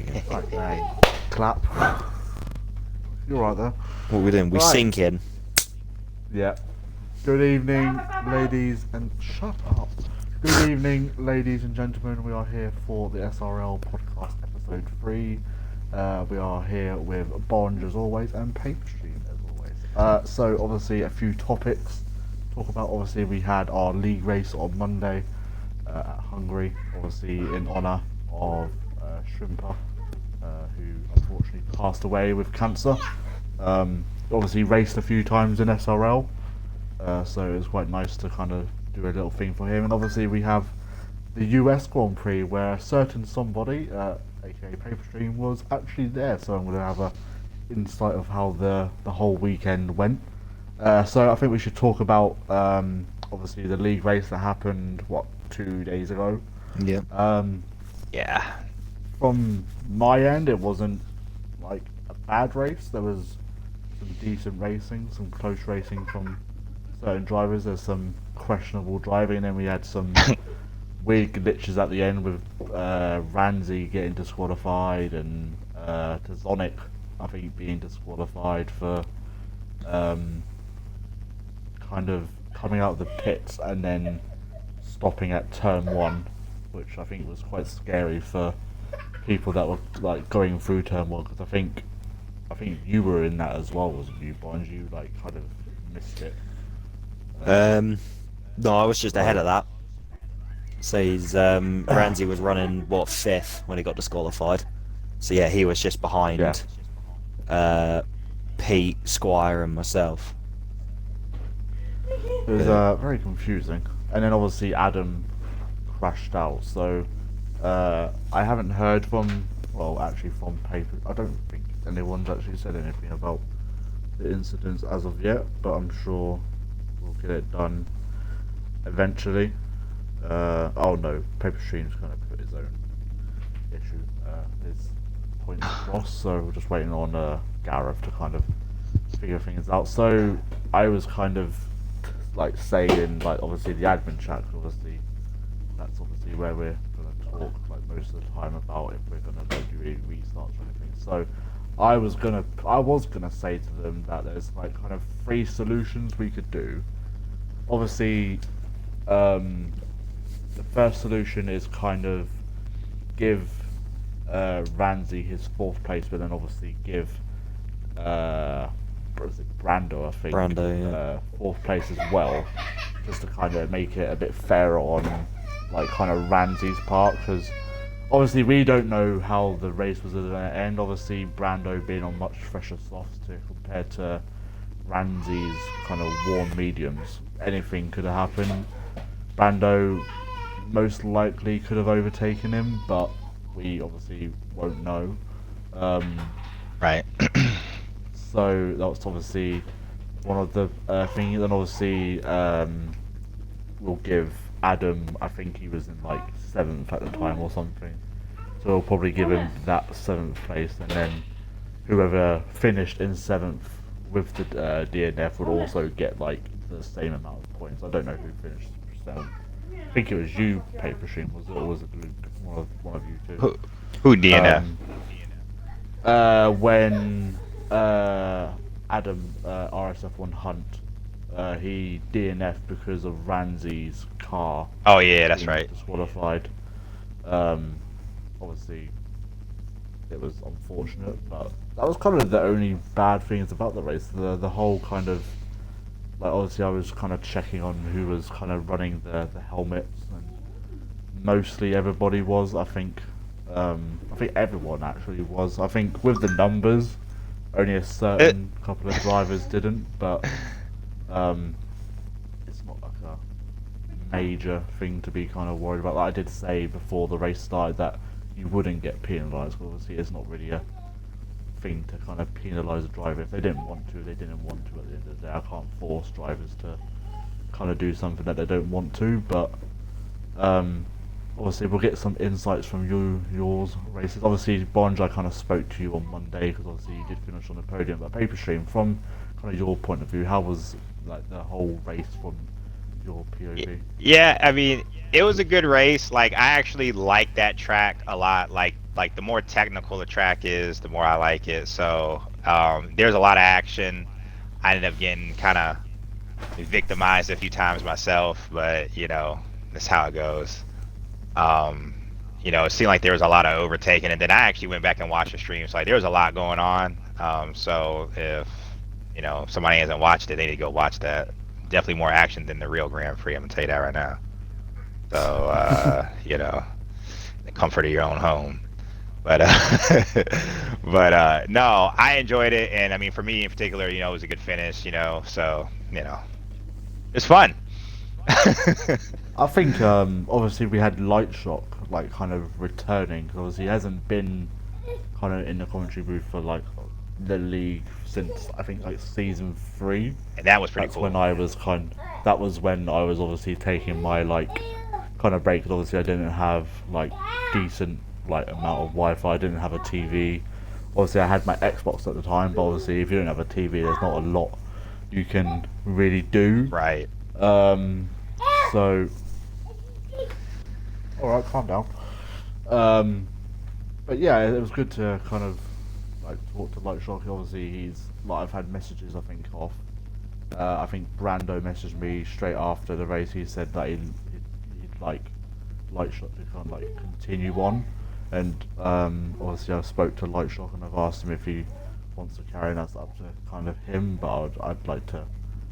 we go. Okay. Clap. You're right there. What are we doing? We Right. sink in. Yeah. Good evening, ladies and shut up. Good evening, ladies and gentlemen. We are here for the SRL Podcast episode 3. We are here with Bonge as always and Paperstream as always. So obviously a few topics to talk about. Obviously we had our league race on Monday at Hungary, obviously in honour of Shrimper, who unfortunately passed away with cancer. Obviously raced a few times in SRL, so it was quite nice to kind of do a little thing for him. And obviously we have the US Grand Prix where a certain somebody, aka Paperstream, was actually there, so I'm going to have a insight of how the whole weekend went. So I think we should talk about obviously the league race that happened 2 days ago. Yeah. Yeah. From my end, it wasn't like a bad race. There was some decent racing, some close racing from certain drivers. There's some questionable driving, and then we had some weird glitches at the end with Ramsey getting disqualified and Tazonic, I think, being disqualified for kind of coming out of the pits and then stopping at turn 1, which I think was quite scary for people that were like going through turn 1, because I think you were in that as well, wasn't you, Bonge? You like kind of missed it. No, I was just ahead of that. So he's Ramsey was running 5th when he got disqualified. So yeah, he was just behind Pete, Squire, and myself. It was very confusing. And then obviously Adam crashed out. So I haven't heard from Paper. I don't think anyone's actually said anything about the incidents as of yet, but I'm sure we'll get it done eventually. Oh no, Paperstream's kind of put his own issue, his point across, so we're just waiting on Gareth to kind of figure things out. So I was kind of like saying, like, obviously the admin chat, obviously that's obviously where we're gonna talk like most of the time about if we're gonna like do any restarts or anything. So I was gonna say to them that there's like kind of 3 solutions we could do. Obviously, the first solution is kind of give Ramsey his 4th place, but then obviously give Brando, I think, 4th place as well, just to kind of make it a bit fairer on like kind of Ramsey's part, because obviously we don't know how the race was going to end. Obviously Brando being on much fresher softs compared to Ramsey's kind of warm mediums, anything could have happened. Brando most likely could have overtaken him, but we obviously won't know. Right. So that was obviously one of the things. Then obviously we'll give Adam, I think he was in like 7th at the time or something, so we'll probably give him that 7th place, and then whoever finished in 7th with the DNF would also get like the same amount of points. I don't know who finished 7th. I think it was you, Paperstream, was it, or was it Luke? One of you two. Who DNF? When Adam, RSF1 Hunt, he DNF'd because of Ramsey's car. Oh yeah, that's right. Disqualified. Obviously, it was unfortunate, but that was kind of the only bad things about the race. The whole kind of, like, obviously I was kind of checking on who was kind of running the helmets, and mostly everybody was. I think everyone actually was. I think with the numbers, only a certain couple of drivers didn't, but it's not like a major thing to be kind of worried about. Like I did say before the race started that you wouldn't get penalised, because obviously it's not really a thing to kind of penalise a driver. If they didn't want to, they didn't want to at the end of the day. I can't force drivers to kind of do something that they don't want to, but obviously we'll get some insights from yours races. Obviously Bonge, I kind of spoke to you on Monday because obviously you did finish on the podium, but Paperstream, from kind of your point of view, how was like the whole race from your POV? Yeah, I mean, it was a good race. Like, I actually like that track a lot. Like, like the more technical the track is, the more I like it. So there's a lot of action. I ended up getting kind of victimized a few times myself, but that's how it goes. Um, it seemed like there was a lot of overtaking, and then I actually went back and watched the stream. So like there was a lot going on. So if somebody hasn't watched it, they need to go watch that. Definitely more action than the real Grand Prix. I'm gonna tell you that right now. So the comfort of your own home. But no, I enjoyed it, and I mean for me in particular, it was a good finish. So it's fun. I think obviously we had Light Shock like kind of returning because obviously he hasn't been kind of in the commentary booth for like the league since I think like season 3. And that was pretty That's cool. when I was that was when I was obviously taking my like kind of break because obviously I didn't have like decent like amount of Wi-Fi. I didn't have a TV. Obviously I had my Xbox at the time, but obviously if you don't have a TV, there's not a lot you can really do. Right. So all right, calm down. But yeah, it was good to kind of like talk to Light Shock. Obviously, he's like I've had messages I think off. I think Brando messaged me straight after the race. He said that he'd like Light Shock to kind of like continue on, and obviously I spoke to Light Shock and I've asked him if he wants to carry. That's up to kind of him, but I'd like to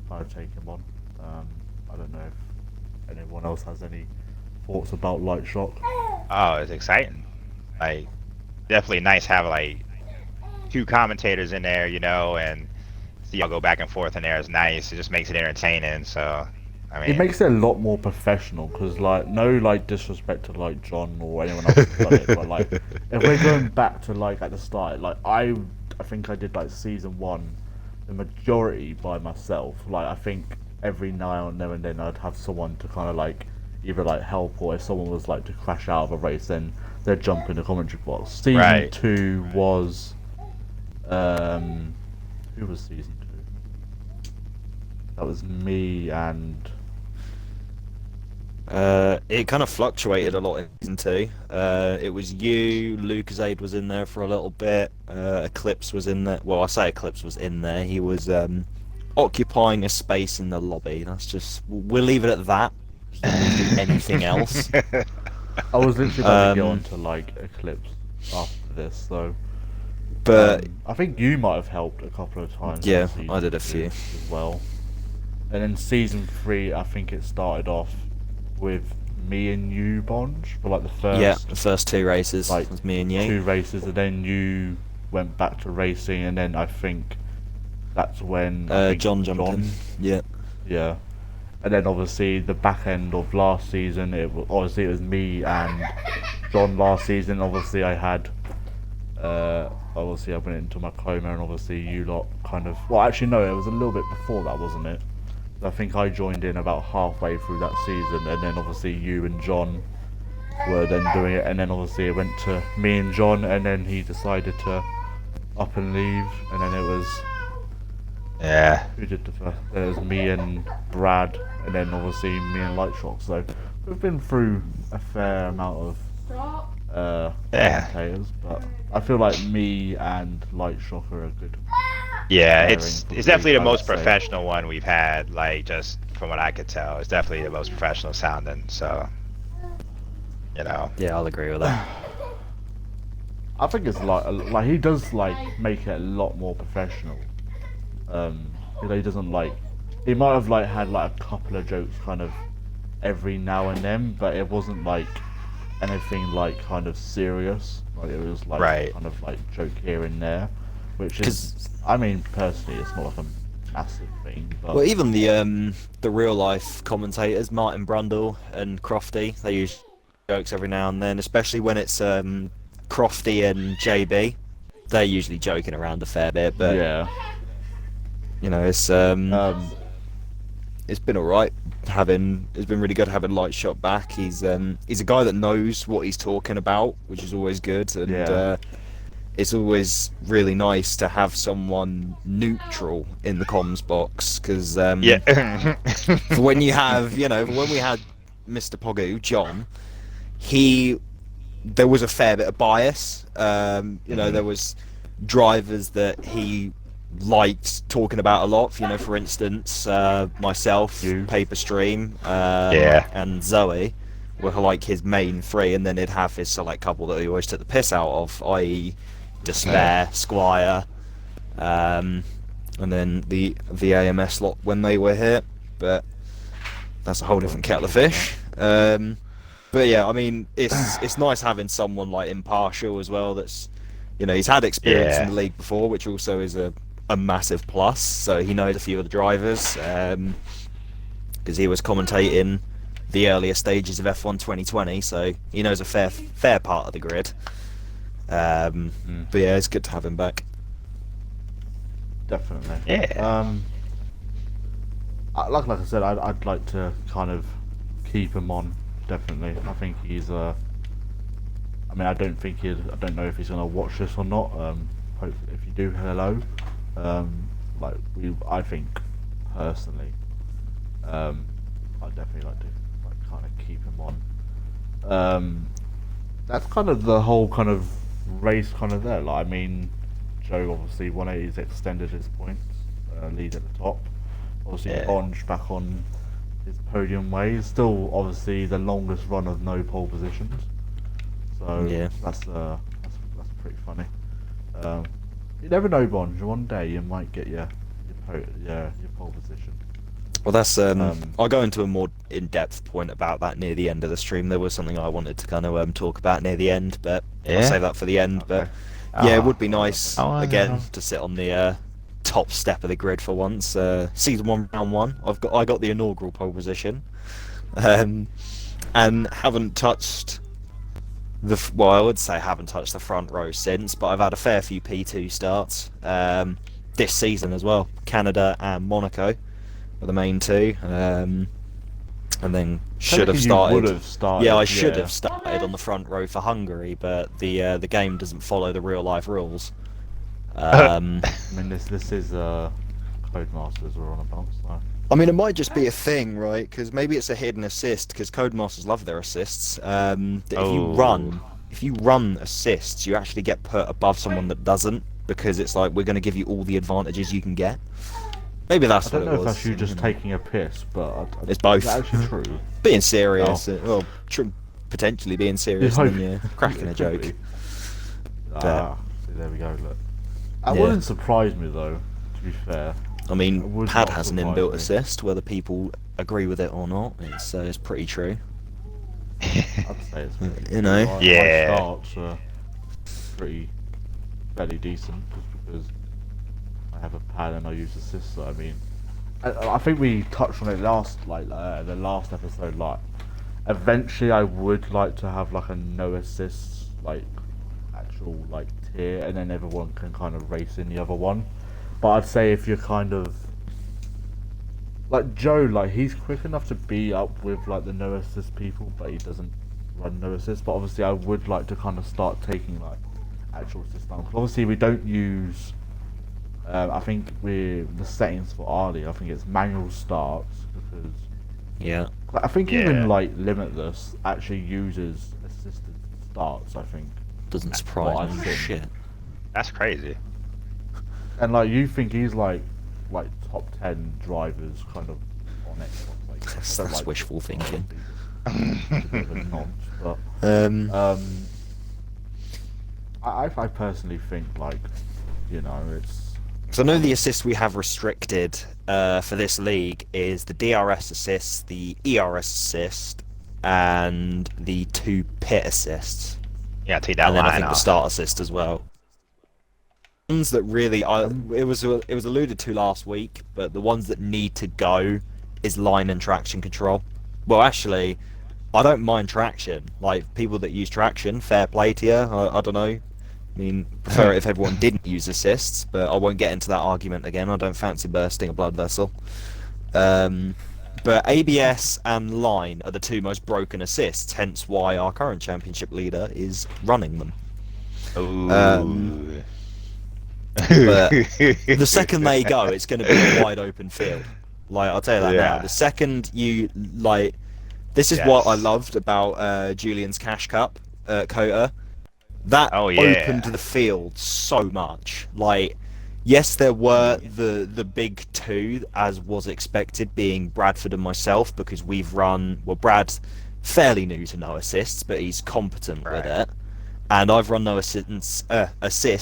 kind of take him on. I don't know if anyone else has any thoughts about Light Shock. Oh, it's exciting. Like, definitely nice to have like 2 commentators in there, and see y'all go back and forth in there is nice. It just makes it entertaining. So, I mean, It makes it a lot more professional because, like, no like disrespect to like John or anyone else who's done it, but like if we're going back to like at the start, like I think I did like season 1, the majority by myself. Like I think every now and then I'd have someone to kind of like either like help, or if someone was like to crash out of a race, then they'd jump in the commentary box. Season 2 was who was season 2? That was me and it kind of fluctuated a lot in season 2. It was you, Lucasade was in there for a little bit, Eclipse was in there. Well, I say Eclipse was in there. He was occupying a space in the lobby. We'll leave it at that. He didn't do anything else. I was literally about to get on to like Eclipse after this, so. But I think you might have helped a couple of times. yeah, in season I did a 2 few. as well. And then season 3, I think it started off with me and you, Bonge, for like the first 2 races like was me and you. 2 races, and then you went back to racing, and then I think that's when John jumped in. Yeah. And then obviously the back end of last season, it was me and John last season. Obviously I had, obviously I went into my coma, and obviously you lot kind of, well actually no, it was a little bit before that, wasn't it? I think I joined in about halfway through that season, and then obviously you and John were then doing it, and then obviously it went to me and John, and then he decided to up and leave, and then it was who did the first? It was me and Brad, and then obviously me and Light Shock. So we've been through a fair amount of commentators, but I feel like me and Light Shock are a good. Yeah, it's definitely the most I would say. professional one we've had. Like, just from what I could tell, it's definitely the most professional sounding. So, Yeah, I'll agree with that. I think it's like he does like make it a lot more professional. He doesn't like. He might have like had like a couple of jokes kind of every now and then, but it wasn't like anything like kind of serious. Like it was like kind of like joke here and there, which is, I mean, personally, it's not like a massive thing. But Well, even the real life commentators, Martin Brundle and Crofty, they use jokes every now and then, especially when it's Crofty and JB. They're usually joking around a fair bit, but yeah. It's been alright. It's been really good having Light Shot back. He's a guy that knows what he's talking about, which is always good, and it's always really nice to have someone neutral in the comms box, because when you have, when we had Mr. Pogu, John, he there was a fair bit of bias. You know, there was drivers that he liked talking about a lot. You know, for instance, myself, You. Paper Stream, Yeah. and Zoe were like his main three, and then he'd have his select couple that he always took the piss out of, i.e., Despair, Squire, and then the AMS lot when they were here. But that's a whole different kettle of fish. But yeah, I mean, it's nice having someone like impartial as well. That's, you know, he's had experience in the league before, which also is a massive plus. So he knows a few of the drivers because he was commentating the earlier stages of F1 2020, so he knows a fair part of the grid. But yeah, it's good to have him back. Definitely. Yeah. Like I said, I'd like to kind of keep him on. Definitely, I think he's. I mean, I don't know if he's gonna watch this or not. Hope if you do, hello. I think personally, I'd definitely like to kind of keep him on. That's kind of the whole kind of race kind of there. Like, I mean, Joe obviously 180's extended his points, lead at the top. Obviously, Bonge back on his podium way. Still, obviously, the longest run of no pole positions. So that's pretty funny. You never know, Bonge. One day you might get your pole position. Well, that's I'll go into a more in-depth point about that near the end of the stream. There was something I wanted to kind of talk about near the end, but I'll save that for the end. Okay. But yeah, it would be nice again to sit on the top step of the grid for once. Season 1, round 1. I got the inaugural pole position, and haven't touched I would say haven't touched the front row since, but I've had a fair few P2 starts this season as well. Canada and Monaco were the main two, and then should have started. Yeah, I should have started on the front row for Hungary, but the game doesn't follow the real life rules. I mean, this is Codemasters we're on about, so. I mean, it might just be a thing, right? Because maybe it's a hidden assist. Because Codemasters love their assists. If you run assists, you actually get put above someone that doesn't, because it's like, we're going to give you all the advantages you can get. Maybe that's what it was. I don't know if that's you just taking a piss, but it's both. Is that actually true? Being serious, well, potentially being serious, and then cracking a joke. See, there we go. Look, that wouldn't surprise me though. To be fair. I mean, Pad has an inbuilt assist, whether people agree with it or not. It's pretty true. I'd say it's pretty, you know. Yeah. My starts are fairly decent, just because I have a pad and I use assists. So I mean, I think we touched on it the last episode. Like, eventually, I would like to have like a no assists actual tier, and then everyone can kind of race in the other one. But I'd say if you're kind of like Joe, he's quick enough to be up with the no assist people, but he doesn't run no assist. But obviously, I would like to kind of start taking actual assist down. Obviously, we don't use. I think the settings for Ali. I think it's manual starts, because I think even Limitless actually uses assisted starts. I think doesn't surprise me. Shit, that's crazy. And you think he's like top 10 drivers kind of on Xbox. That's wishful thinking. I personally think it's. So I know the assists we have restricted for this league is the DRS assist, the ERS assist, and the 2 pit assists. Yeah, take that and then line I think off. the start assist as well. Ones that really it was alluded to last week, but the ones that need to go is line and traction control. Well, actually, I don't mind traction. People that use traction, fair play to you. I don't know. I mean, prefer it if everyone didn't use assists, but I won't get into that argument again. I don't fancy bursting a blood vessel. But ABS and line are the 2 most broken assists, hence why our current championship leader is running them. Ooh. But the second they go, it's going to be a wide open field. I'll tell you that now. The second you this is what I loved about Julian's Cash Cup. Kota. That Oh, yeah. opened the field so much. Like, yes, there were the big two, as was expected, being Bradford and myself, because we've run. Well, Brad's fairly new to no assists, but he's competent with it. And I've run no assists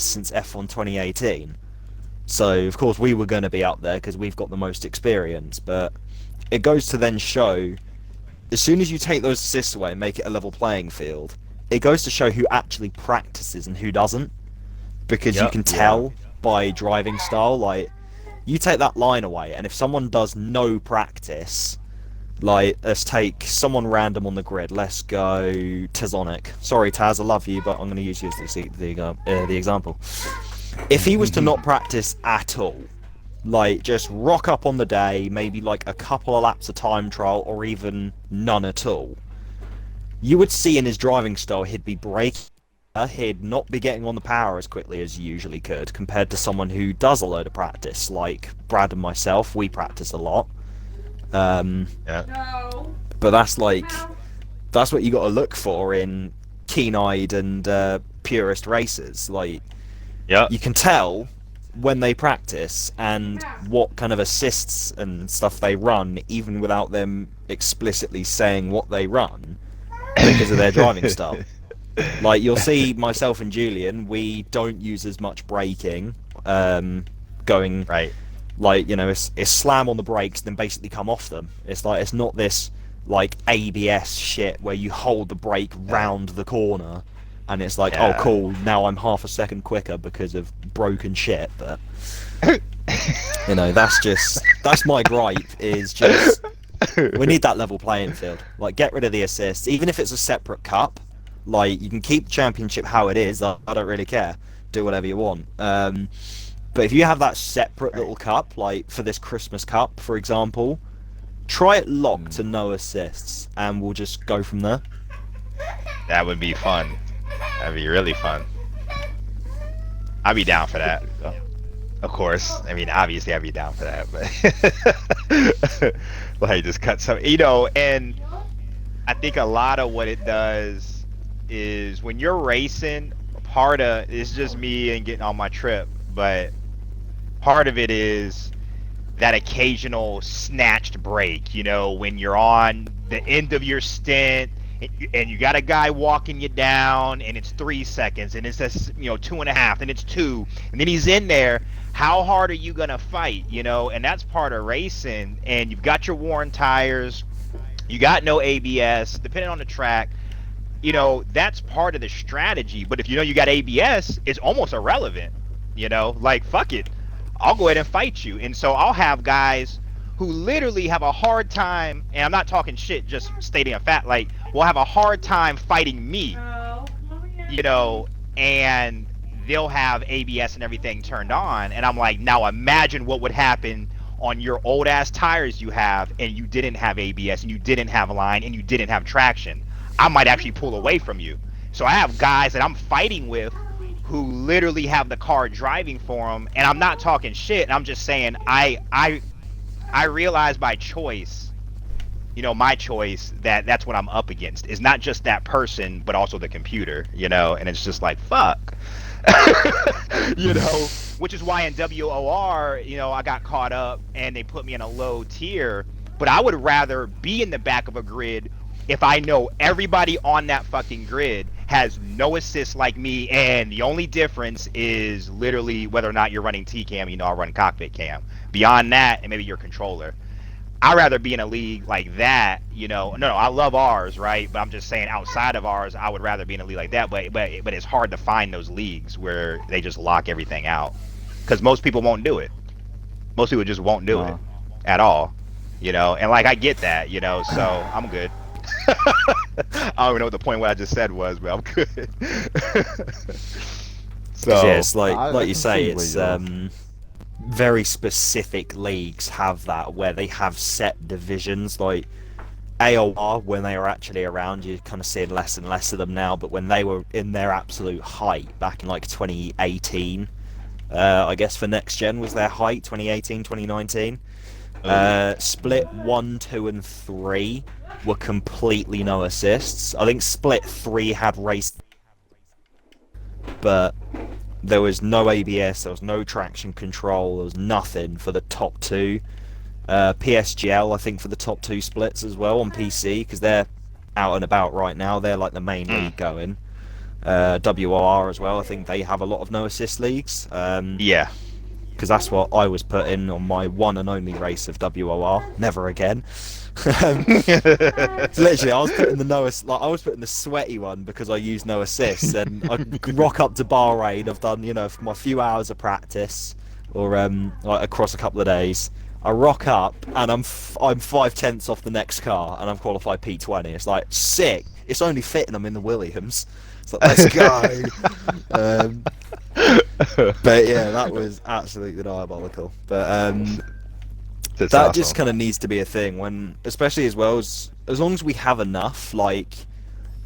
since F1 2018. So, of course, we were going to be up there because we've got the most experience. But it goes to then show, as soon as you take those assists away and make it a level playing field, it goes to show who actually practices and who doesn't. Because you can tell by driving style. Like, you take that line away, and if someone does no practice, like, let's take someone random on the grid. Let's go Tazonic. Sorry, Taz, I love you, but I'm going to use you as the example. If he was to not practice at all, like, just rock up on the day, maybe like a couple of laps of time trial, or even none at all, you would see in his driving style he'd be braking, he'd not be getting on the power as quickly as he usually could, compared to someone who does a load of practice, like Brad and myself. We practice a lot. No. But that's what you got to look for in keen-eyed and purist racers. Like, you can tell when they practice and what kind of assists and stuff they run, even without them explicitly saying what they run, because of their driving style. Like, you'll see myself and Julian, we don't use as much braking, going Right. like, you know, it's slam on the brakes, then basically come off them. It's like, it's not this like ABS shit where you hold the brake round the corner and it's like, oh cool, now I'm half a second quicker because of broken shit. But you know, that's my gripe, is just we need that level playing field. Like, get rid of the assists, even if it's a separate cup. Like, you can keep the championship how it is. I don't really care. Do whatever you want. But if you have that separate little cup, like for this Christmas Cup, for example, try it locked to no assists, and we'll just go from there. That would be fun. That'd be really fun. I'd be down for that. Of course. I mean, obviously I'd be down for that, but like, just cut some, you know. And I think a lot of what it does is when you're racing, part of it's just me and getting on my trip, but part of it is that occasional snatched break, you know, when you're on the end of your stint and you got a guy walking you down and it's 3 seconds and it says, you know, 2.5 and it's 2 and then he's in there. How hard are you gonna fight, you know? And that's part of racing. And you've got your worn tires, you got no ABS, depending on the track, you know, that's part of the strategy. But if you know you got ABS, it's almost irrelevant, you know, like, fuck it, I'll go ahead and fight you. And so I'll have guys who literally have a hard time, and I'm not talking shit, just stating a fact, like, will have a hard time fighting me, you know, and they'll have ABS and everything turned on. And I'm like, now imagine what would happen on your old ass tires you have, and you didn't have ABS, and you didn't have a line, and you didn't have traction. I might actually pull away from you. So I have guys that I'm fighting with who literally have the car driving for them, and I'm not talking shit. And I'm just saying, I realize by choice, you know, my choice, that that's what I'm up against. Is not just that person, but also the computer, you know. And it's just like, fuck. You know, which is why in WOR, you know, I got caught up and they put me in a low tier. But I would rather be in the back of a grid if I know everybody on that fucking grid has no assist like me, and the only difference is literally whether or not you're running T-Cam. You know, I run cockpit cam. Beyond that, and maybe your controller. I'd rather be in a league like that, you know. No, I love ours, right? But I'm just saying, outside of ours, I would rather be in a league like that. But it's hard to find those leagues where they just lock everything out, because most people won't do it. Most people just won't do it at all, you know. And like, I get that, you know. So I'm good. I don't even know what the point of what I just said was, but I'm good. So yeah, it's like I you can say, see it's where you're- very specific leagues have that, where they have set divisions. Like AOR, when they were actually around, you're kind of seeing less and less of them now, but when they were in their absolute height back in like 2018, I guess for next gen was their height, 2018, 2019, Split 1, 2, and 3 were completely no assists. I think split 3 had race, but there was no ABS, there was no traction control, there was nothing for the top two. PSGL, I think, for the top two splits as well on PC, because they're out and about right now. They're like the main league going. WOR as well, I think they have a lot of no assist leagues. Yeah. Because that's what I was put in on my one and only race of WOR. Never again. Literally, I was putting I was putting the sweaty one because I used no assists, and I rock up to Bahrain. I've done, my few hours of practice, or like across a couple of days. I rock up and I'm 5/10 off the next car, and I'm qualified P20. It's like sick. It's only fitting I'm in the Williams. It's like, let's go. But yeah, that was absolutely diabolical. But that awesome. just kind of needs to be a thing when, especially as well as long as we have enough. Like,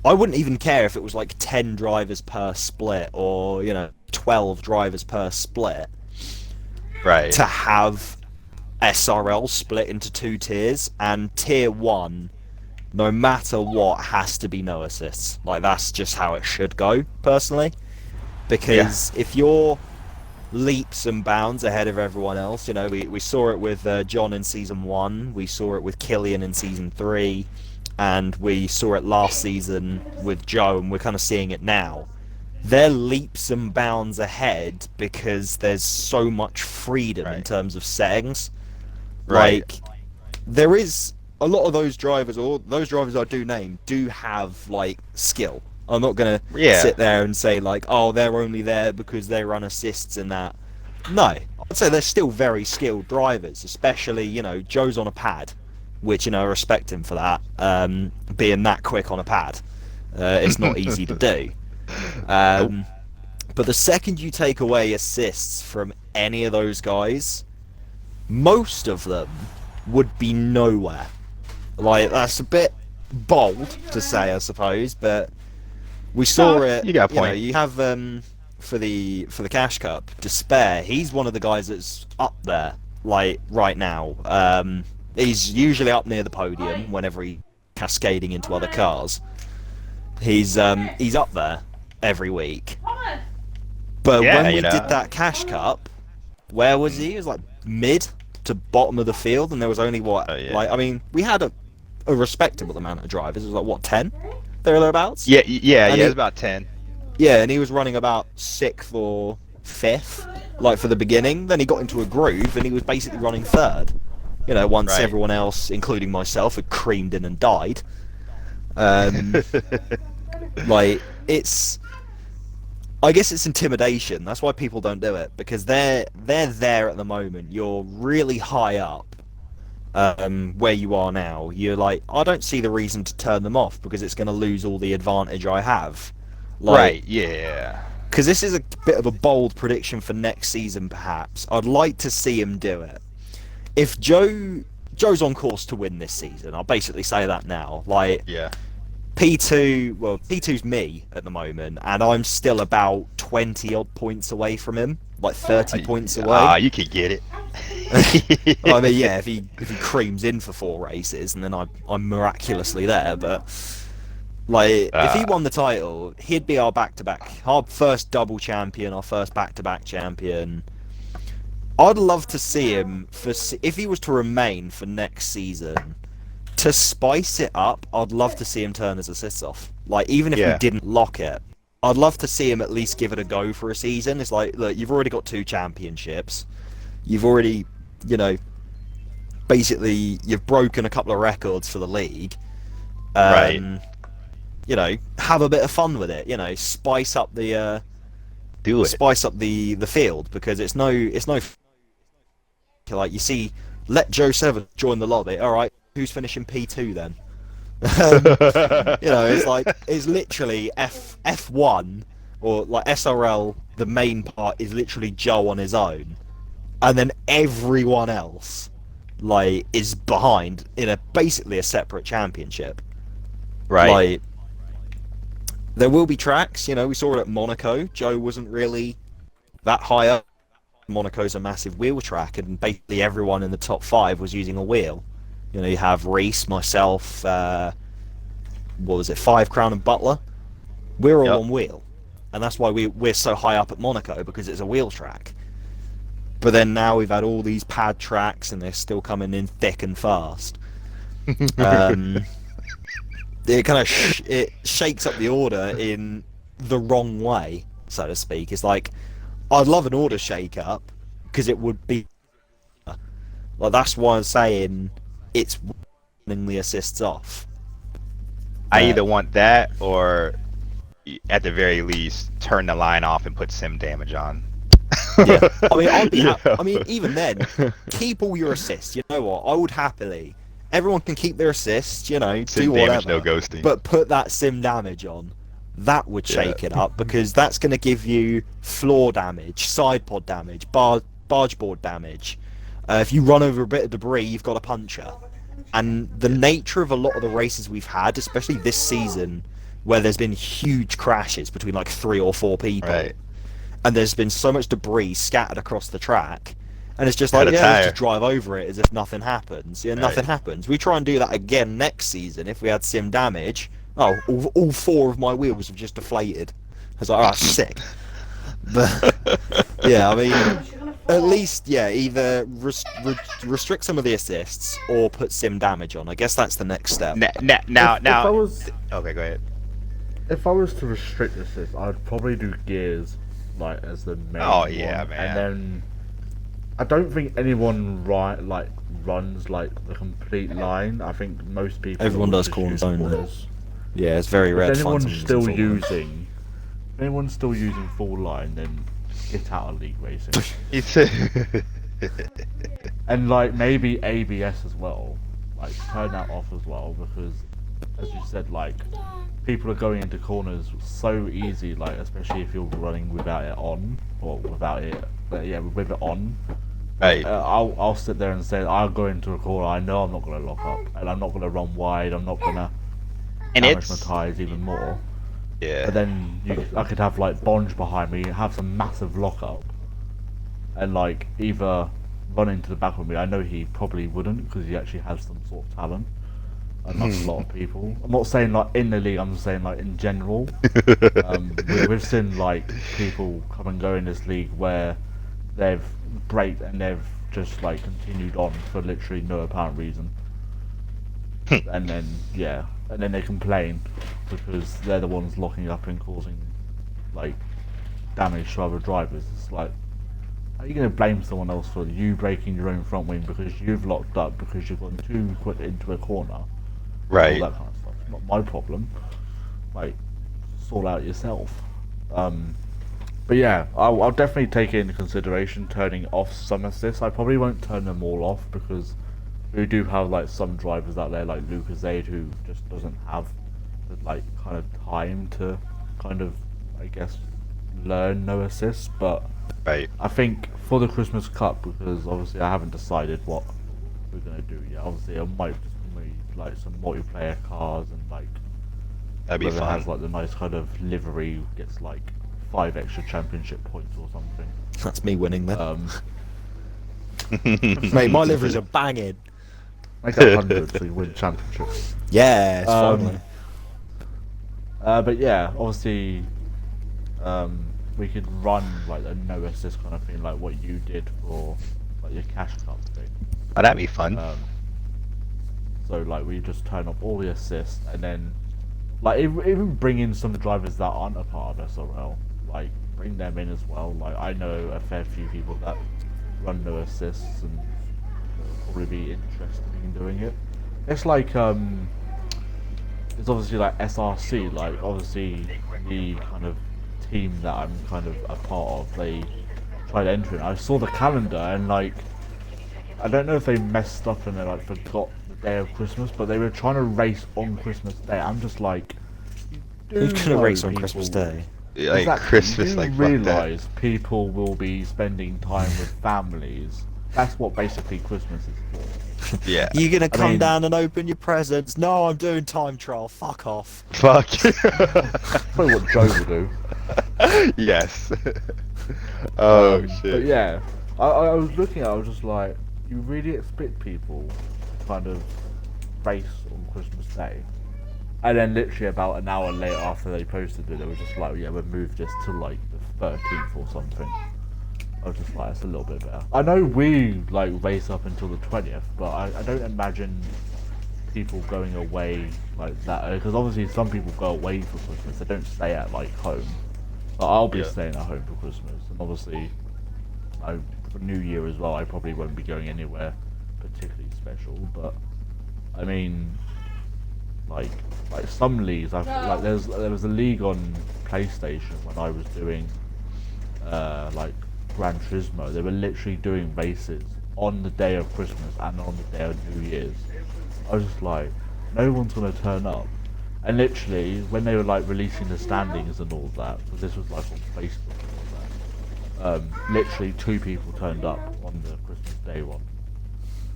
I wouldn't even care if it was like 10 drivers per split, or 12 drivers per split. Right. To have SRL split into 2 tiers, and tier 1, no matter what, has to be no assists. Like, that's just how it should go, personally. Because if you're leaps and bounds ahead of everyone else, we saw it with John in season 1, we saw it with Killian in season 3, and we saw it last season with Joe, and we're kind of seeing it now. They're leaps and bounds ahead because there's so much freedom in terms of settings. Right. Like, there is a lot of those drivers, or those drivers I do name, do have like skill. I'm not gonna sit there and say like, oh, they're only there because they run assists and that. No, I'd say they're still very skilled drivers, especially Joe's on a pad, which I respect him for that. Being that quick on a pad, it's not easy to do. But the second you take away assists from any of those guys, most of them would be nowhere. Like, that's a bit bold to say, I suppose, but we saw it. You got a point. You have for the Cash Cup, Despair. He's one of the guys that's up there, like right now. He's usually up near the podium whenever he's cascading into other cars. He's up there every week. But when we did that Cash Cup, where was he? He was like mid to bottom of the field, and there was only we had a respectable amount of drivers. It was like, what, 10? Thereabouts? Yeah, it was about 10. Yeah, and he was running about 6th or 5th, like, for the beginning. Then he got into a groove, and he was basically running 3rd. Once everyone else, including myself, had creamed in and died. Like, I guess it's intimidation. That's why people don't do it, because they're there at the moment. You're really high up, where you are now. You're like, I don't see the reason to turn them off because it's going to lose all the advantage I have. Like, right, yeah. Because this is a bit of a bold prediction for next season, perhaps. I'd like to see him do it. If Joe's on course to win this season, I'll basically say that now. Like, P2's me at the moment, and I'm still about 20 odd points away from him, like 30 points away. You could get it. I mean, yeah, if he creams in for 4 races, and then I'm miraculously there. But like, if he won the title, he'd be our first double champion, our first back-to-back champion. I'd love to see him if he was to remain for next season. To spice it up, I'd love to see him turn his assists off. Like, even if we didn't lock it, I'd love to see him at least give it a go for a season. It's like, look, you've already got 2 championships. You've already, basically, you've broken a couple of records for the league. Right. Have a bit of fun with it. Spice up the spice up the field, because it's no like, you see, let Joe 7 join the lobby. All right. Who's finishing P2 then? It's like, it's literally F1, or like SRL, the main part is literally Joe on his own, and then everyone else like is behind in basically a separate championship. Right. Like, there will be tracks, we saw it at Monaco. Joe wasn't really that high up Monaco's a massive wheel track, and basically everyone in the top 5 was using a wheel. You know, you have Reese, myself, what was it, 5 Crown and Butler. We're all Yep. on wheel, and that's why we're so high up at Monaco, because it's a wheel track. But then now we've had all these pad tracks, and they're still coming in thick and fast. It kind of it shakes up the order in the wrong way, so to speak. It's like, I'd love an order shake up, because it would be like, that's why I'm saying it's running the assists off. I either want that, or at the very least, turn the line off and put sim damage on. Yeah, I mean, I'd be Yeah. I mean, even then, keep all your assists. You know what? I would happily. Everyone can keep their assists. You know, Sim do damage, whatever. no ghosting. But put that sim damage on. That would shake it up, because that's going to give you floor damage, side pod damage, barge board damage. If you run over a bit of debris, you've got a puncher. And the nature of a lot of the races we've had, especially this season, where there's been huge crashes between like 3 or 4 people, Right. and there's been so much debris scattered across the track, and it's just like, Cut a yeah, let's tire. just drive over it as if nothing happens. Yeah, nothing happens. We try and do that again next season if we had sim damage. Oh, all 4 of my wheels have just deflated. I was like, oh, sick. But yeah, I mean, at least, yeah, either restrict some of the assists or put sim damage on. I guess that's the next step. Now, If I was okay, go ahead. if I was to restrict this, I'd probably do gears like as the main Oh, yeah, one. man. And then I don't think anyone runs like the complete line. I think most people Everyone will does just corners use only. corners. Yeah, it's very rare If to find anyone's someone still using full line. if anyone's still using full line, then get out of league racing. And like maybe ABS as well, like turn that off as well, because as you said, like people are going into corners so easy, like especially if you're running without it on or without it, but yeah, with it on. Right. I'll sit there and say I'll go into a corner. I know I'm not gonna lock up, and I'm not gonna run wide. I'm not gonna And damage my it's tires even more. yeah. But then I could have like Bonge behind me, have some massive lockup, and like either run into the back of me. I know he probably wouldn't, because he actually has some sort of talent, unlike a lot of people. I'm not saying like in the league. I'm saying like in general. We've seen like people come and go in this league where they've braked and they've just like continued on for literally no apparent reason. And then and then they complain because they're the ones locking up and causing like damage to other drivers. It's like, how are you going to blame someone else for you breaking your own front wing because you've locked up because you've gone too quick into a corner? Right. All that kind of stuff. It's not my problem. Like, sort out yourself. But yeah, I'll definitely take it into consideration turning off some assists. I probably won't turn them all off, because we do have like some drivers out there like Lucas Aid who just doesn't have the like kind of time to kind of, I guess, learn no assists. But Right. I think for the Christmas Cup, because obviously I haven't decided what we're gonna do yet. Obviously I might just move like some multiplayer cars, and like That'd be whoever fun. has like the nice kind of livery gets like 5 extra championship points or something. That's me winning then. Um, Mate, my liveries are banging. make that 100 so you win championships. Yeah, it's finally. But yeah, obviously, we could run like a no assist kind of thing, like what you did for like your cash cup thing. Oh, that'd be fun. So like we just turn off all the assists, and then like even bring in some drivers that aren't a part of SRL, like bring them in as well. Like I know a fair few people that run no assists and will probably be interested in doing it. It's like it's obviously like SRC, like obviously the kind of team that I'm kind of a part of, they tried entering. I saw the calendar and like I don't know if they messed up and they like forgot the day of Christmas, but they were trying to race on Christmas Day. I'm just like, Who's gonna race on Christmas Day? Like Exactly. Christmas, you like fuck that. realise people will be spending time with families. That's what basically Christmas is for. Yeah. You gonna come mean- down and open your presents? No, I'm doing time trial. Fuck off. Fuck. Probably what Joe will do. Yes. Oh But shit. yeah, I was looking at it, I was just like, you really expect people to kind of race on Christmas Day? And then literally about an hour later after they posted it, they were just like, yeah, we'll move this to like the 13th or something. I was just like, it's a little bit better. I know we like race up until the 20th, but I don't imagine people going away like that, because obviously some people go away for Christmas, they don't stay at like home. Like, I'll be Yeah. staying at home for Christmas, and obviously for New Year as well, I probably won't be going anywhere particularly special, but I mean, like some leagues, like there was a league on PlayStation when I was doing like Gran Turismo. They were literally doing races on the day of Christmas and on the day of New Year's. I was just like, no one's gonna turn up. And literally, when they were like releasing the standings and all that, because this was like on Facebook and all that, literally 2 people turned up on the Christmas Day one.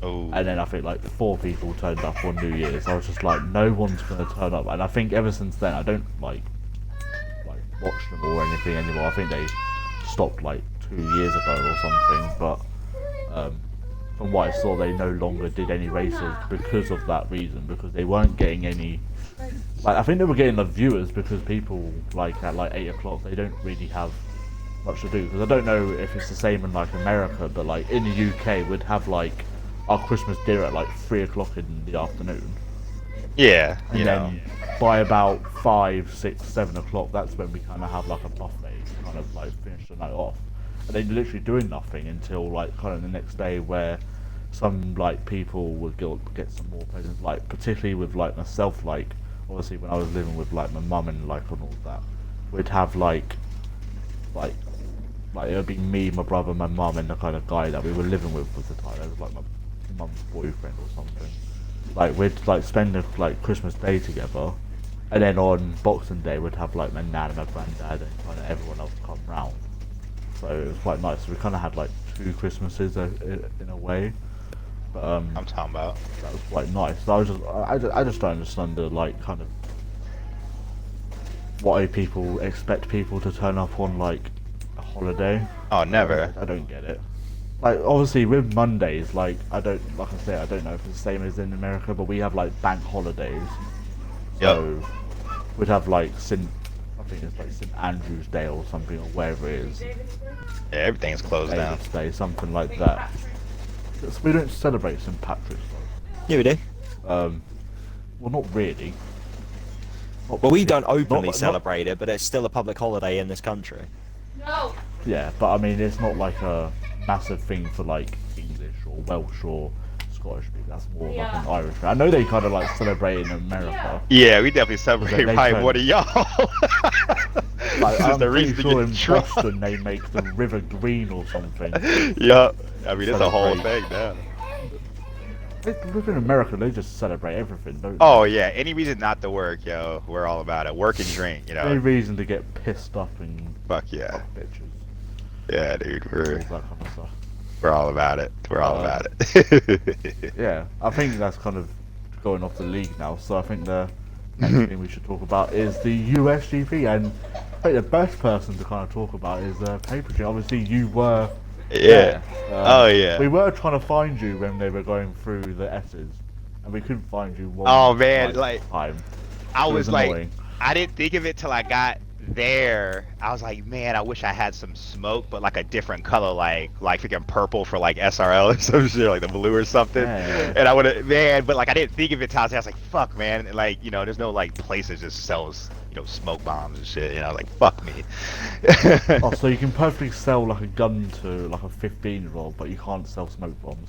Oh. And then I think like 4 people turned up on New Year's. I was just like, no one's gonna turn up. And I think ever since then, I don't like watch them or anything anymore. I think they stopped like 2 years ago or something. But from what I saw, they no longer did any races because of that reason. Because they weren't getting any. Like I think they were getting the viewers because people like at like 8 o'clock they don't really have much to do. Because I don't know if it's the same in like America, but like in the UK we'd have like our Christmas dinner at like 3 o'clock in the afternoon. Yeah, And you then know. by about 5, 6, 7 o'clock, that's when we kind of have like a buffet to kind of like finish the night off. And then literally doing nothing until like kind of the next day, where some like people would get some more presents, like particularly with like myself, like obviously when I was living with like my mum and like and all that, we'd have like it would be me, my brother, my mum, and the kind of guy that we were living with at the time. It was like my mum's boyfriend or something. Like we'd like spend like Christmas Day together, and then on Boxing Day we'd have like my nan and my granddad and kind of everyone else come round. So it was quite nice. So we kind of had like 2 Christmases in a way. But I'm talking about. that was quite nice. So I just don't understand the like kind of why people expect people to turn up on like a holiday. Oh, never. I don't get it. Like obviously with Mondays, like I don't I don't know if it's the same as in America, but we have like bank holidays. So we'd have like I think it's like St Andrew's Day or something, or wherever it is. Yeah, everything's closed down. David's Day, something like that. We don't celebrate St Patrick's Day. Yeah, we do. Well, not really. Well, we don't openly not- celebrate it, but it's still a public holiday in this country. Yeah, but I mean, it's not like a massive thing for like English or Welsh or Scottish people. That's more like an Irish thing. I know they kind of like celebrate in America. Yeah, we definitely celebrate They probably turn- more than y'all. Like, This is I'm the pretty reason to sure get in drunk. Boston they make the river green or something. Yup. I mean, it's a whole Celebrate. thing now. Within America, they just celebrate everything, don't they? Oh yeah, any reason not to work, yo, we're all about it. Work and drink, you Any know. reason to get pissed up and Fuck yeah, fuck bitches, yeah, dude, all we're that kind of stuff. we're all about it. We're all about it. Yeah, I think that's kind of going off the league now. So I think the next thing we should talk about is the USGP, and I think the best person to kind of talk about is Paper. Obviously, you were Yeah. there. Oh, yeah. We were trying to find you when they were going through the S's, and we couldn't find you. One Oh, man, like, time. I It was like, annoying. I didn't think of it till I got there. I was like, man, I wish I had some smoke, but like a different color, like freaking purple for like SRL or some shit, like the blue or something. Yeah. And I would have, man, but like I didn't think of it till I was like, fuck, man, and, like, you know, there's no like places just sells, you know, smoke bombs and shit. You know, like fuck me. Oh, so you can perfectly sell like a gun to like a 15-year-old, but you can't sell smoke bombs.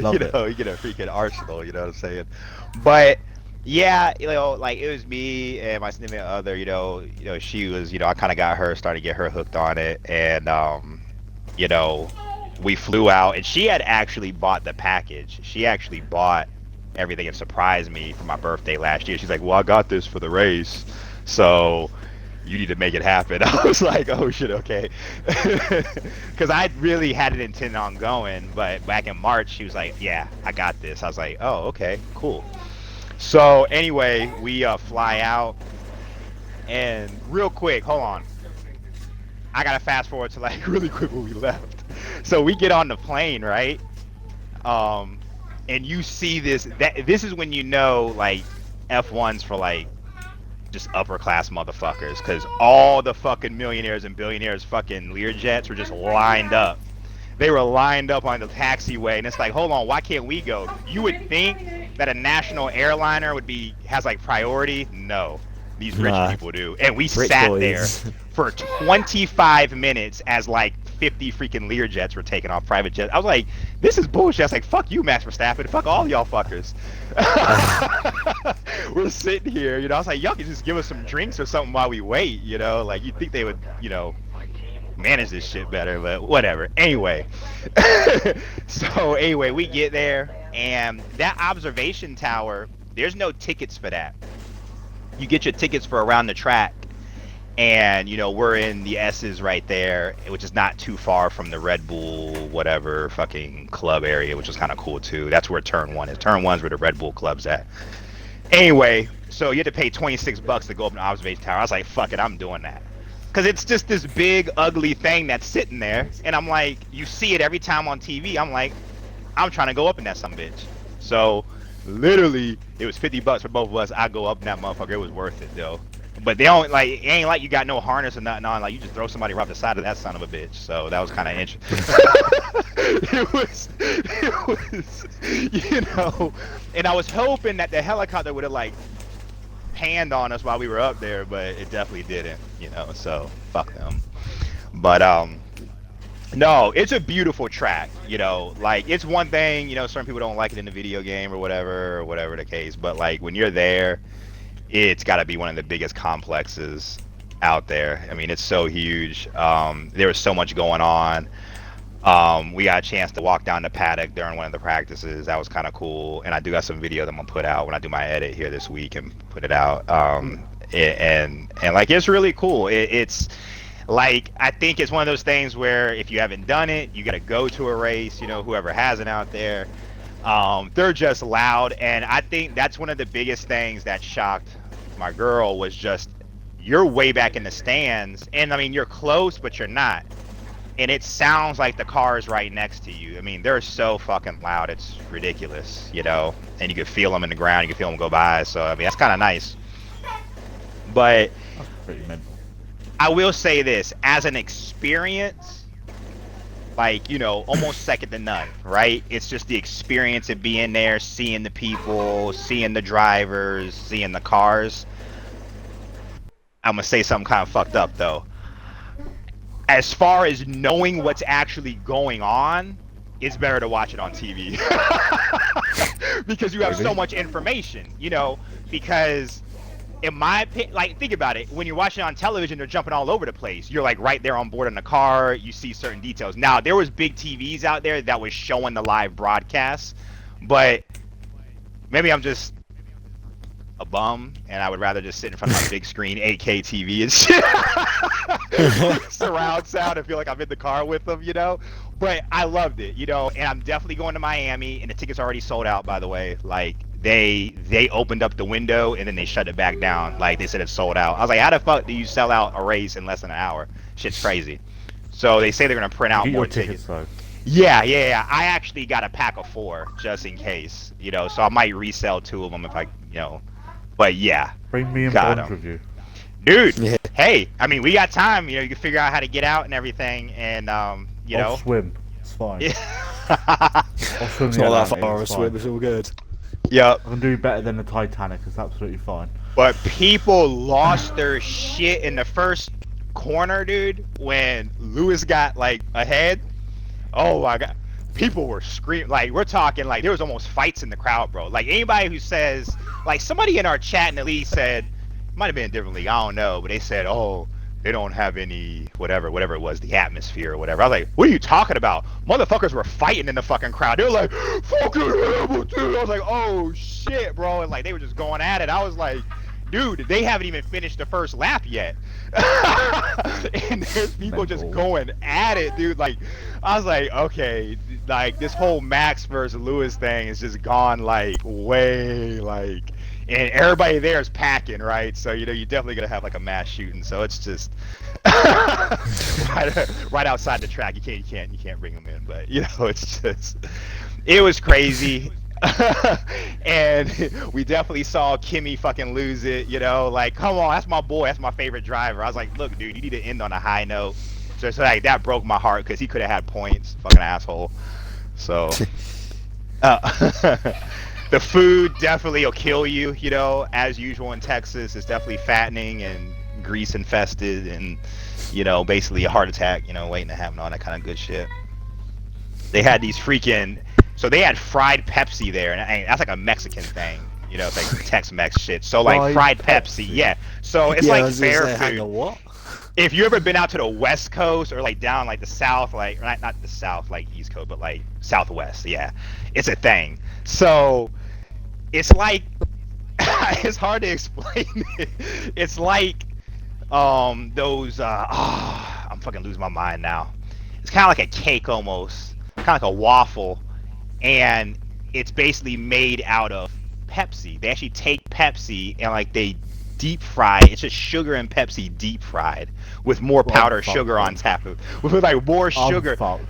Love You know, you get a freaking arsenal, you know what I'm saying? But yeah, you know, like it was me and my significant other, you know, she was, you know, I kind of got her, started to get her hooked on it, and you know, we flew out, and she had actually bought the package. She actually bought everything and surprised me for my birthday last year. She's like, "Well, I got this for the race, so you need to make it happen." I was like, "Oh shit, okay," because I really hadn't intended on going, but back in March, she was like, "Yeah, I got this." I was like, "Oh, okay, cool." So anyway, we fly out, And real quick, hold on. I gotta fast forward to like really quick when we left. So we get on the plane, right? And you see this. This is when you know like F1's for like just upper class motherfuckers, because all the fucking millionaires and billionaires fucking Learjets were just lined up. They were lined up on the taxiway, and it's like, hold on, why can't we go? You would think that a national airliner has like priority. No, these rich people do. And we Rich sat boys. there for 25 minutes as like 50 freaking Learjets were taking off private jets. I was like, this is bullshit. I was like, fuck you, Max Verstappen. Fuck all y'all fuckers. We're sitting here, I was like, y'all can just give us some drinks or something while we wait, like you'd think they would, manage this shit better, but whatever. Anyway, so anyway, we get there, and that observation tower, there's no tickets for that. You get your tickets for around the track, and we're in the S's right there, which is not too far from the Red Bull whatever fucking club area, which is kind of cool too. That's where turn 1 is. Turn 1's where the Red Bull club's at. Anyway, so you had to pay $26 to go up in the observation tower. I was like, fuck it, I'm doing that. Because it's just this big, ugly thing that's sitting there. And I'm like, you see it every time on TV. I'm like, I'm trying to go up in that sumbitch. So, literally, it was $50 for both of us. I go up in that motherfucker. It was worth it, though. But they don't, like, it ain't like you got no harness or nothing on. Like, you just throw somebody right off the side of that son of a bitch. So, that was kind of interesting. It was, and I was hoping that the helicopter would have, like, panned on us while we were up there, but it definitely didn't, so fuck them. But no, it's a beautiful track, like it's one thing, certain people don't like it in the video game or whatever the case, but like when you're there, it's got to be one of the biggest complexes out there. I mean, it's so huge. There was so much going on. We got a chance to walk down the paddock during one of the practices. That was kind of cool. And I do got some video that I'm gonna put out when I do my edit here this week and put it out. And like it's really cool. It's like I think it's one of those things where if you haven't done it, you got to go to a race. Whoever has it out there. They're just loud, and I think that's one of the biggest things that shocked my girl was just you're way back in the stands, and I mean you're close, but you're not. And it sounds like the car is right next to you. I mean, they're so fucking loud. It's ridiculous, And you can feel them in the ground. You can feel them go by. So, I mean, that's kind of nice. But That's pretty mental. I will say this. As an experience, like, almost second to none, right? It's just the experience of being there, seeing the people, seeing the drivers, seeing the cars. I'm going to say something kind of fucked up, though. As far as knowing what's actually going on, it's better to watch it on TV. Because you have so much information, because in my opinion, like think about it, when you're watching on television, they're jumping all over the place. You're like right there on board in the car, you see certain details. Now, there was big TVs out there that was showing the live broadcasts, but maybe I'm just a bum, and I would rather just sit in front of my big screen 8K TV and shit. Surround sound and feel like I'm in the car with them, But I loved it, and I'm definitely going to Miami, and the tickets are already sold out, by the way. Like, they opened up the window, and then they shut it back down. Like, they said it's sold out. I was like, how the fuck do you sell out a race in less than an hour? Shit's crazy. So they say they're going to print out more tickets. Though. Yeah. I actually got a pack of 4, just in case, so I might resell 2 of them if I, But yeah. Bring me in bond with you. Dude, yeah. Hey, I mean, we got time, you can figure out how to get out and everything, and, I'll swim. It's fine. Yeah. I'll swim It's the not that Atlantic, far a it's fine. swim, it's all good. Yep. I can do better than the Titanic, it's absolutely fine. But people lost their shit in the first corner, dude, when Lewis got, like, ahead. Oh, my God. People were screaming. Like, we're talking, like, there was almost fights in the crowd, bro. Like, anybody who says, like, somebody in our chat in the league said, might have been a different league, I don't know, but they said, oh, they don't have any, whatever it was, the atmosphere or whatever. I was like, what are you talking about? Motherfuckers were fighting in the fucking crowd. They were like, fucking Hamilton. I was like, oh, shit, bro. And, like, they were just going at it. I was like, dude, they haven't even finished the first lap yet. And there's people just going at it, dude. Like, I was like, okay, like, this whole Max versus Lewis thing is just gone, like, way, like, and everybody there is packing, right? So you're definitely gonna have like a mass shooting. So it's just right outside the track. You can't bring them in, but it's just it was crazy. And we definitely saw Kimmy fucking lose it, like, come on, that's my boy, that's my favorite driver. I was like, look, dude, you need to end on a high note. So like that broke my heart because he could have had points, fucking asshole. So the food definitely will kill you, as usual in Texas. It's definitely fattening and grease infested and basically a heart attack, waiting to happen, all that kind of good shit. They had these freaking So they had fried Pepsi there, and that's like a Mexican thing. It's like Tex-Mex shit. So like fried Pepsi, yeah. So it's like fair food. What? If you ever been out to the West Coast or like down like the South, like not the South like East Coast, but like Southwest, yeah, it's a thing. So it's like it's hard to explain it. It's like those I'm fucking losing my mind now. It's kind of like a cake almost, kind of like a waffle, and it's basically made out of Pepsi. They actually take Pepsi and like they deep fry. It's just sugar and Pepsi deep fried with more powdered sugar on top of it. With like more sugar. Funnel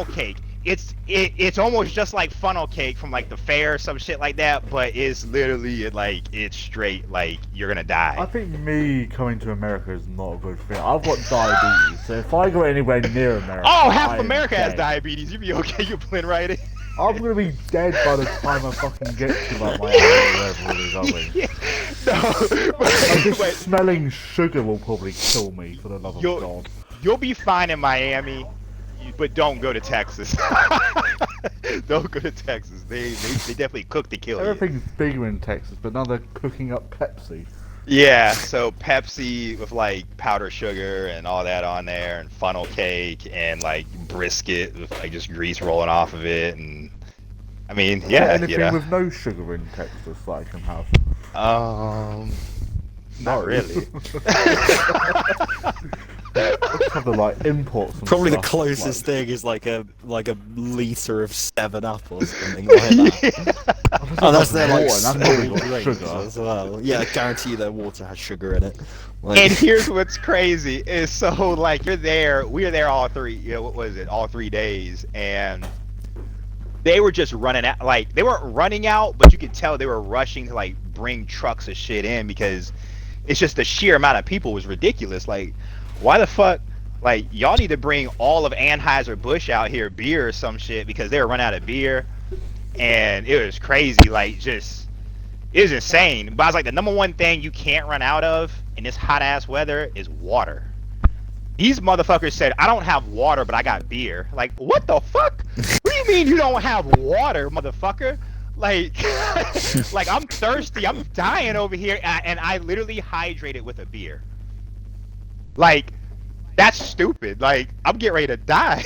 cake. It's almost just like funnel cake from like the fair or some shit like that, but it's literally like it's straight like you're gonna die. I think me coming to America is not a good thing. I've got diabetes, so if I go anywhere near America, half America has diabetes. You'd be okay. You blend right in. I'm gonna be dead by the time I fucking get to like my area, wherever it is going. No, smelling sugar will probably kill me, for the love of God. You'll be fine in Miami, but don't go to Texas. Don't go to Texas. They definitely cook to kill you. Everything's bigger in Texas, but now they're cooking up Pepsi. Yeah, so Pepsi with like powdered sugar and all that on there, and funnel cake and like brisket with like just grease rolling off of it, and I mean, yeah, anything with no sugar in Texas that I can have? Not really. Have the like imports. And Probably stuff, the closest thing is like a liter of 7-Up or something like that. Oh, that's their like drinks as well. Yeah, I guarantee their water has sugar in it. Like... And here's what's crazy is so like we were there all three. What was it? All 3 days, and they were just running out. Like they weren't running out, but you could tell they were rushing to like bring trucks of shit in because it's just the sheer amount of people was ridiculous. Like, why the fuck? Like, y'all need to bring all of Anheuser-Busch out here, beer or some shit, because they were running out of beer. And it was crazy, like, just, it was insane. But I was like, the number one thing you can't run out of in this hot-ass weather is water. These motherfuckers said, I don't have water, but I got beer. Like, what the fuck? What do you mean you don't have water, motherfucker? Like, like I'm thirsty. I'm dying over here, and I literally hydrated with a beer. Like, that's stupid. Like, I'm getting ready to die.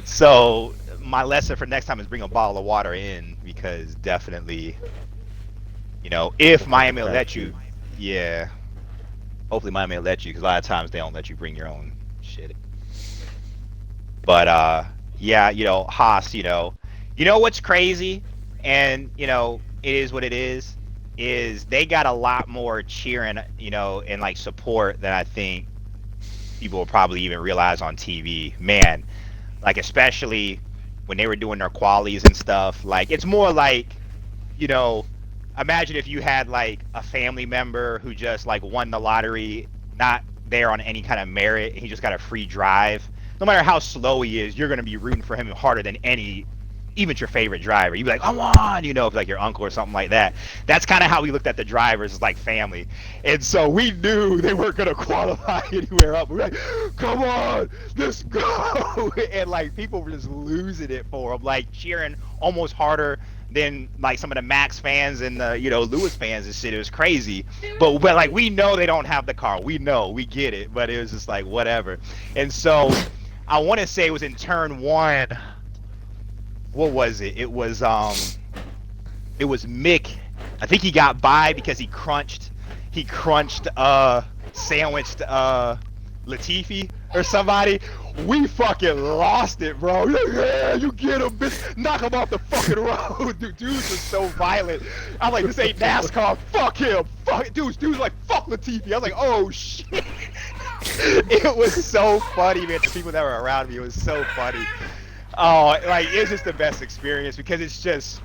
So, my lesson for next time is bring a bottle of water in, because definitely, if Miami will let you, yeah. Hopefully Miami will let you, because a lot of times they don't let you bring your own shit. But, yeah, Haas, what's crazy, and it is what it is they got a lot more cheering, and like support than I think people will probably even realize on TV. Man, like especially when they were doing their qualies and stuff, like it's more like, imagine if you had like a family member who just like won the lottery, not there on any kind of merit, and he just got a free drive. No matter how slow he is, you're going to be rooting for him harder than even your favorite driver. You'd be like, come on, if like your uncle or something like that. That's kind of how we looked at the drivers, as like family. And so we knew they weren't going to qualify anywhere up. We were like, come on, let's go. And like people were just losing it for them, like cheering almost harder than like some of the Max fans and the, Lewis fans and shit. It was crazy. But like, we know they don't have the car. We know, we get it. But it was just like, whatever. And so I want to say it was in turn one. What was it? It was Mick. I think he got by because he sandwiched Latifi. or somebody. We fucking lost it, bro. He's like, yeah, you get him, bitch. Knock him off the fucking road. Dudes was so violent. I'm like, this ain't NASCAR. Fuck him. Fuck. Dudes like, fuck Latifi. I was like, oh shit. It was so funny, man. The people that were around me, it was so funny. Oh, like it's just the best experience because it's just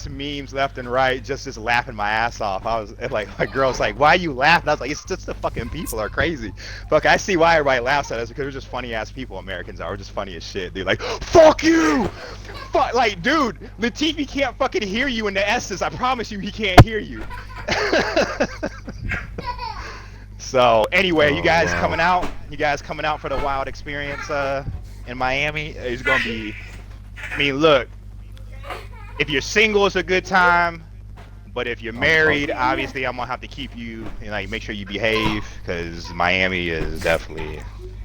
memes left and right, just laughing my ass off. I was like, my girl's like, why are you laughing? I was like, it's just the fucking people are crazy. Fuck, I see why everybody laughs at us because we're just funny ass people. Americans are. We're just funny as shit. They're like, fuck you. Fuck, like, dude, Latifi can't fucking hear you in the S's. I promise you, he can't hear you. So anyway, you guys coming out? You guys coming out for the wild experience in Miami? It's gonna be. I mean, look. If you're single, it's a good time. But if you're married, obviously, I'm gonna have to keep you and like make sure you behave because Miami is definitely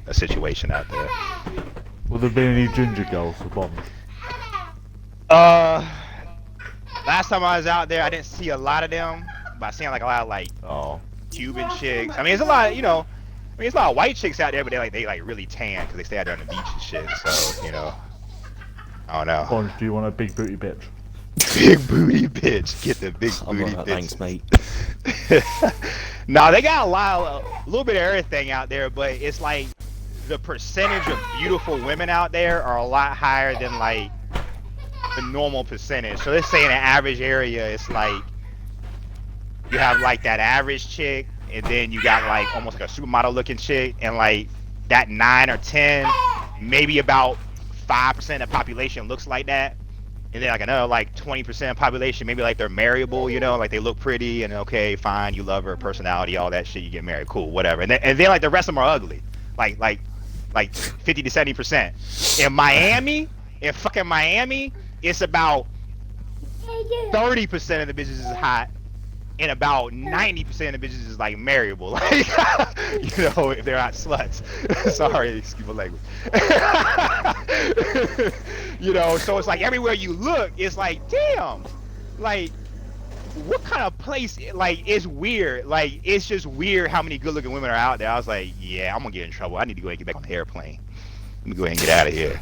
a situation out there. Will there be any ginger girls for bombs? Last time I was out there, I didn't see a lot of them, but I seen like a lot of like Cuban chicks. I mean, it's a lot, you know. I mean, it's a lot of white chicks out there, but they really tan because they stay out there on the beach and shit. So, you know, I don't know. Bonge, do you want a big booty bitch? Big booty bitch. Get the big booty bitch. Thanks, mate. No, they got a little bit of everything out there, but it's like the percentage of beautiful women out there are a lot higher than like the normal percentage. So let's say in an average area, it's like you have like that average chick, and then you got like almost like a supermodel looking chick, and like that 9 or 10, maybe about 5% of the population looks like that. And then like another like 20% of population, maybe like they're marriable, you know, like they look pretty and okay, fine, you love her personality, all that shit, you get married, cool, whatever. And then like the rest of them are ugly, like 50 to 70%. In fucking Miami, it's about 30% of the bitches is hot, and about 90% of the bitches is like marriable, like you know, if they're not sluts. Sorry, excuse my language. You know, so it's like everywhere you look, it's like, damn, like what kind of place? Like it's weird. Like it's just weird how many good-looking women are out there. I was like, yeah, I'm gonna get in trouble. I need to go ahead and get back on the airplane. Let me go ahead and get out of here.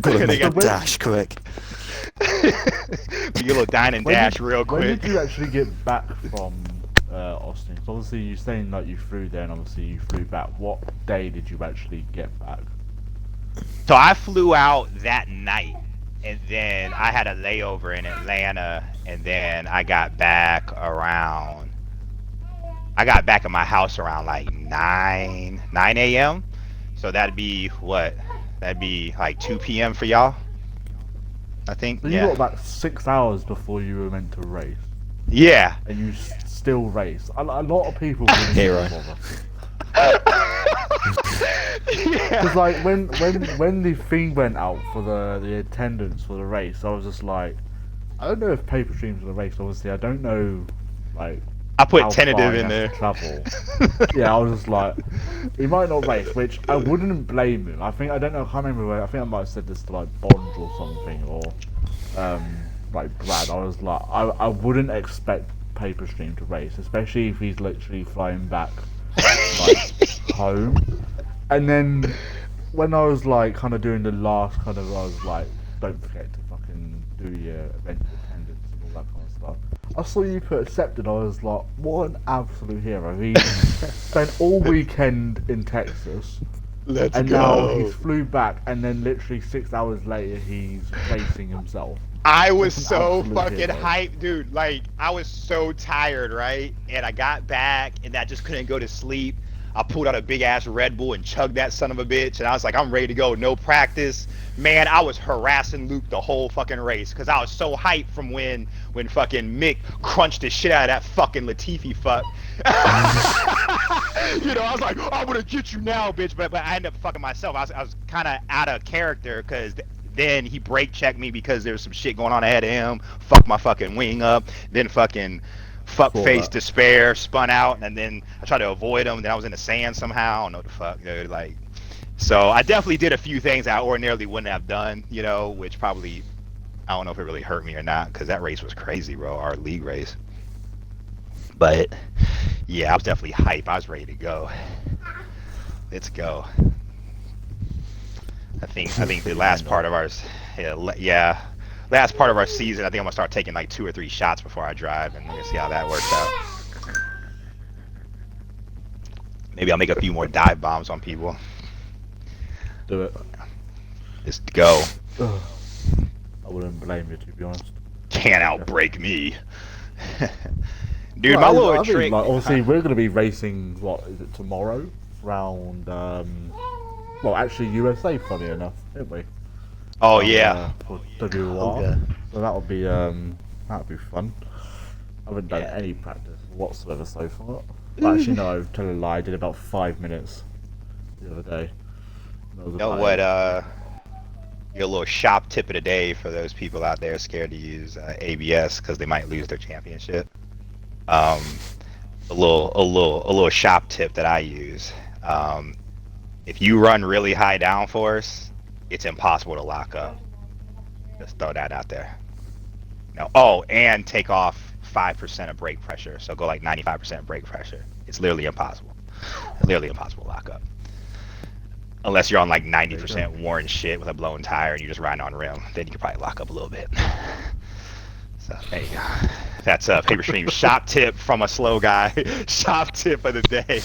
Gotta make a dash quick. Get a little dine and dash real quick. When did you actually get back from Austin? 'Cause obviously you're saying that you flew there and obviously you flew back. What day did you actually get back? So I flew out that night, and then I had a layover in Atlanta, and then I got back at my house around like 9 a.m. So that'd be what? That'd be like 2 p.m. for y'all, I think. So you got about 6 hours before you were meant to race. Yeah. And you still race. A lot of people Hero. Because like when the thing went out for the attendance for the race, I was just like, I don't know if paper streams for the race. Obviously, I don't know like. I put how tentative far in he has there. to travel. Yeah, I was just like, he might not race, which I wouldn't blame him. I can't remember where. I think I might have said this to like Bond or something, or like Brad. I was like, I wouldn't expect Paper Stream to race, especially if he's literally flying back like home. And then when I was like kind of doing the last kind of, I was like, don't forget to fucking do your event attendance and all that kind of stuff. I saw you put accepted. I was like, what an absolute hero. He spent all weekend in Texas. And now he's flew back, and then literally 6 hours later, he's racing himself. I was so fucking hero. hyped, dude. Like, I was so tired, right? And I got back, and I just couldn't go to sleep. I pulled out a big-ass Red Bull and chugged that son of a bitch, and I was like, I'm ready to go. No practice. Man, I was harassing Luke the whole fucking race, because I was so hyped from when fucking Mick crunched the shit out of that fucking Latifi fuck. You know, I was like, I'm gonna get you now, bitch. But I ended up fucking myself. I was kind of out of character, because then he brake checked me because there was some shit going on ahead of him. Fucked my fucking wing up. Then fucking fuck-face despair spun out, and then I tried to avoid him. Then I was in the sand somehow. I don't know what the fuck, dude. Like, so I definitely did a few things I ordinarily wouldn't have done, you know, which probably, I don't know if it really hurt me or not, because that race was crazy, bro. Our league race. But yeah, I was definitely hype. I was ready to go. Let's go. I think the last part of ours, last part of our season. I think I'm gonna start taking like 2 or 3 shots before I drive, and we're gonna see how that works out. Maybe I'll make a few more dive bombs on people. Do it. Just go. Ugh. I wouldn't blame you, to be honest. Can't outbreak me. Dude, Well, my I little think, trick. like, obviously, we're going to be racing. What is it tomorrow? Round. Well, actually, USA. Funny enough, aren't we? Oh yeah. For WR. Okay. So that'll be fun. I haven't done any practice whatsoever so far. Actually, no. Tell a lie. I did about 5 minutes the other day. That was You know about what? it. Your little shop tip of the day for those people out there scared to use ABS because they might lose their championship. A little shop tip that I use. If you run really high downforce, it's impossible to lock up. Just throw that out there. No. Oh, and take off 5% of brake pressure. So go like 95% brake pressure. It's literally impossible. Literally impossible to lock up. Unless you're on like 90% worn shit with a blown tire and you're just riding on rim, then you can probably lock up a little bit. So there you go. That's a Paper Stream shop tip from a slow guy. Shop tip of the day.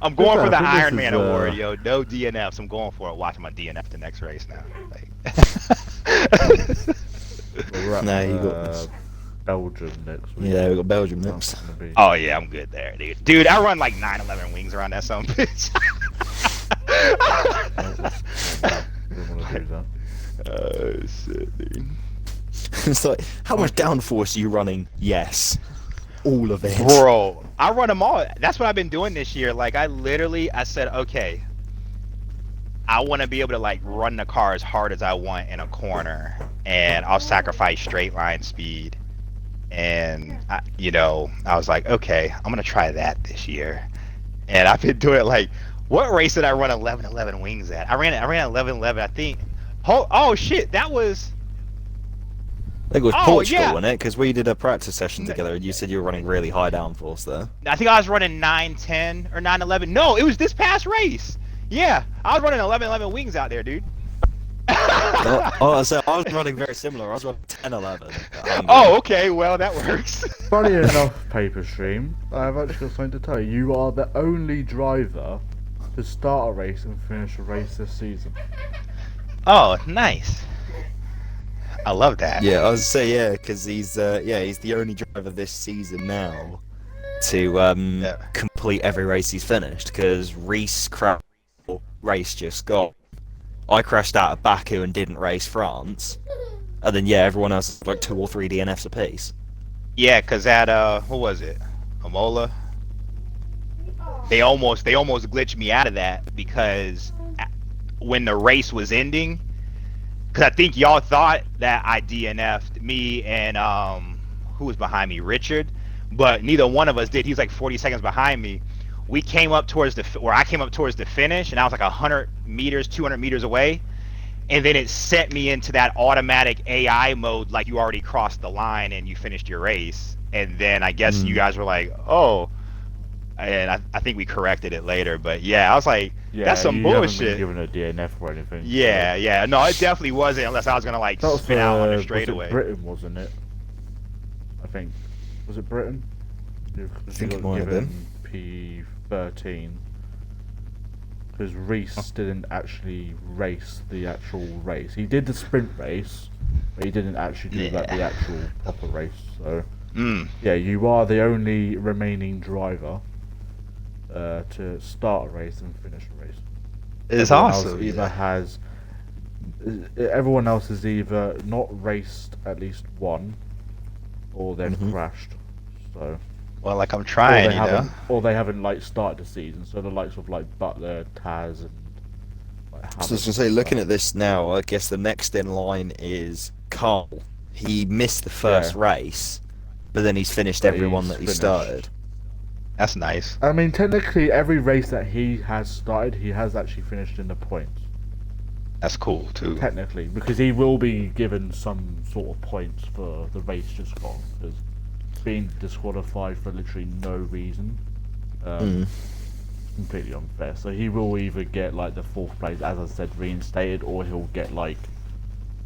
I'm going for the I think Iron this Man is, award, yo. No DNFs. I'm going for it. Watching my DNF the next race now. We're at, No, you got this. Belgium next week. Yeah, we got Belgium next. That's gonna be- Oh yeah, I'm good there, dude. Dude, I run like 911 wings around that son of a bitch. Don't want to do that. Oh shit, dude. It's like, how much downforce are you running? Yes, all of it. Bro, I run them all. That's what I've been doing this year. Like, I said, okay, I want to be able to like run the car as hard as I want in a corner, and I'll sacrifice straight line speed. And I was like, okay, I'm gonna try that this year. And I've been doing it. Like, what race did I run 11:11 wings at? I ran 11:11. I think. Oh shit, that was. I think it was Oh, Portugal, yeah. wasn't it? Because we did a practice session together, and you said you were running really high downforce there. I think I was running 9:10 or 9:11. No, it was this past race. Yeah, I was running 11:11 wings out there, dude. So I was running very similar. I was running 10:11. Oh, okay. Well, that works. Funny enough, Paper Stream, I've actually got something to tell you. You are the only driver to start a race and finish a race this season. Oh, nice. I love that. Yeah, I was say because he's the only driver this season now to complete every race he's finished. Because Reese crashed race just got. I crashed out of Baku and didn't race France, and then everyone else is like 2 or 3 DNFs apiece. Yeah, cause at what was it, Amola? They almost glitched me out of that because when the race was ending, because I think y'all thought that I DNF'd me and who was behind me, Richard, but neither one of us did. He was like 40 seconds behind me. We came up towards I came up towards the finish, and I was like 100 meters, 200 meters away, and then it sent me into that automatic AI mode, like you already crossed the line and you finished your race. And then I guess you guys were like, oh, and I think we corrected it later. But yeah, I was like, that's some bullshit. You haven't been given a DNF or anything. Yeah, no, it definitely wasn't, unless I was gonna like That was spin out on the was straightaway. it Britain, wasn't it? I think. Was it Britain? I think it might have been. P13. Because Reese didn't actually race the actual race. He did the sprint race, but he didn't actually do like the actual proper race. So yeah, you are the only remaining driver to start a race and finish a race. It's Everyone awesome. else either has everyone else has either not raced at least one, or they've crashed. So. Well, like I'm trying, Or they haven't like started the season. So the likes of like Butler, Taz, and like. So I was gonna say, looking at this now, I guess the next in line is Carl. He missed the first race, but then he's finished But everyone he's that he finished. started. That's nice. I mean, technically, every race that he has started, he has actually finished in the points. That's cool too. Technically, because he will be given some sort of points for the race just gone. Because being disqualified for literally no reason Mm. Completely unfair. So he will either get like the 4th place, as I said, reinstated, or he'll get like,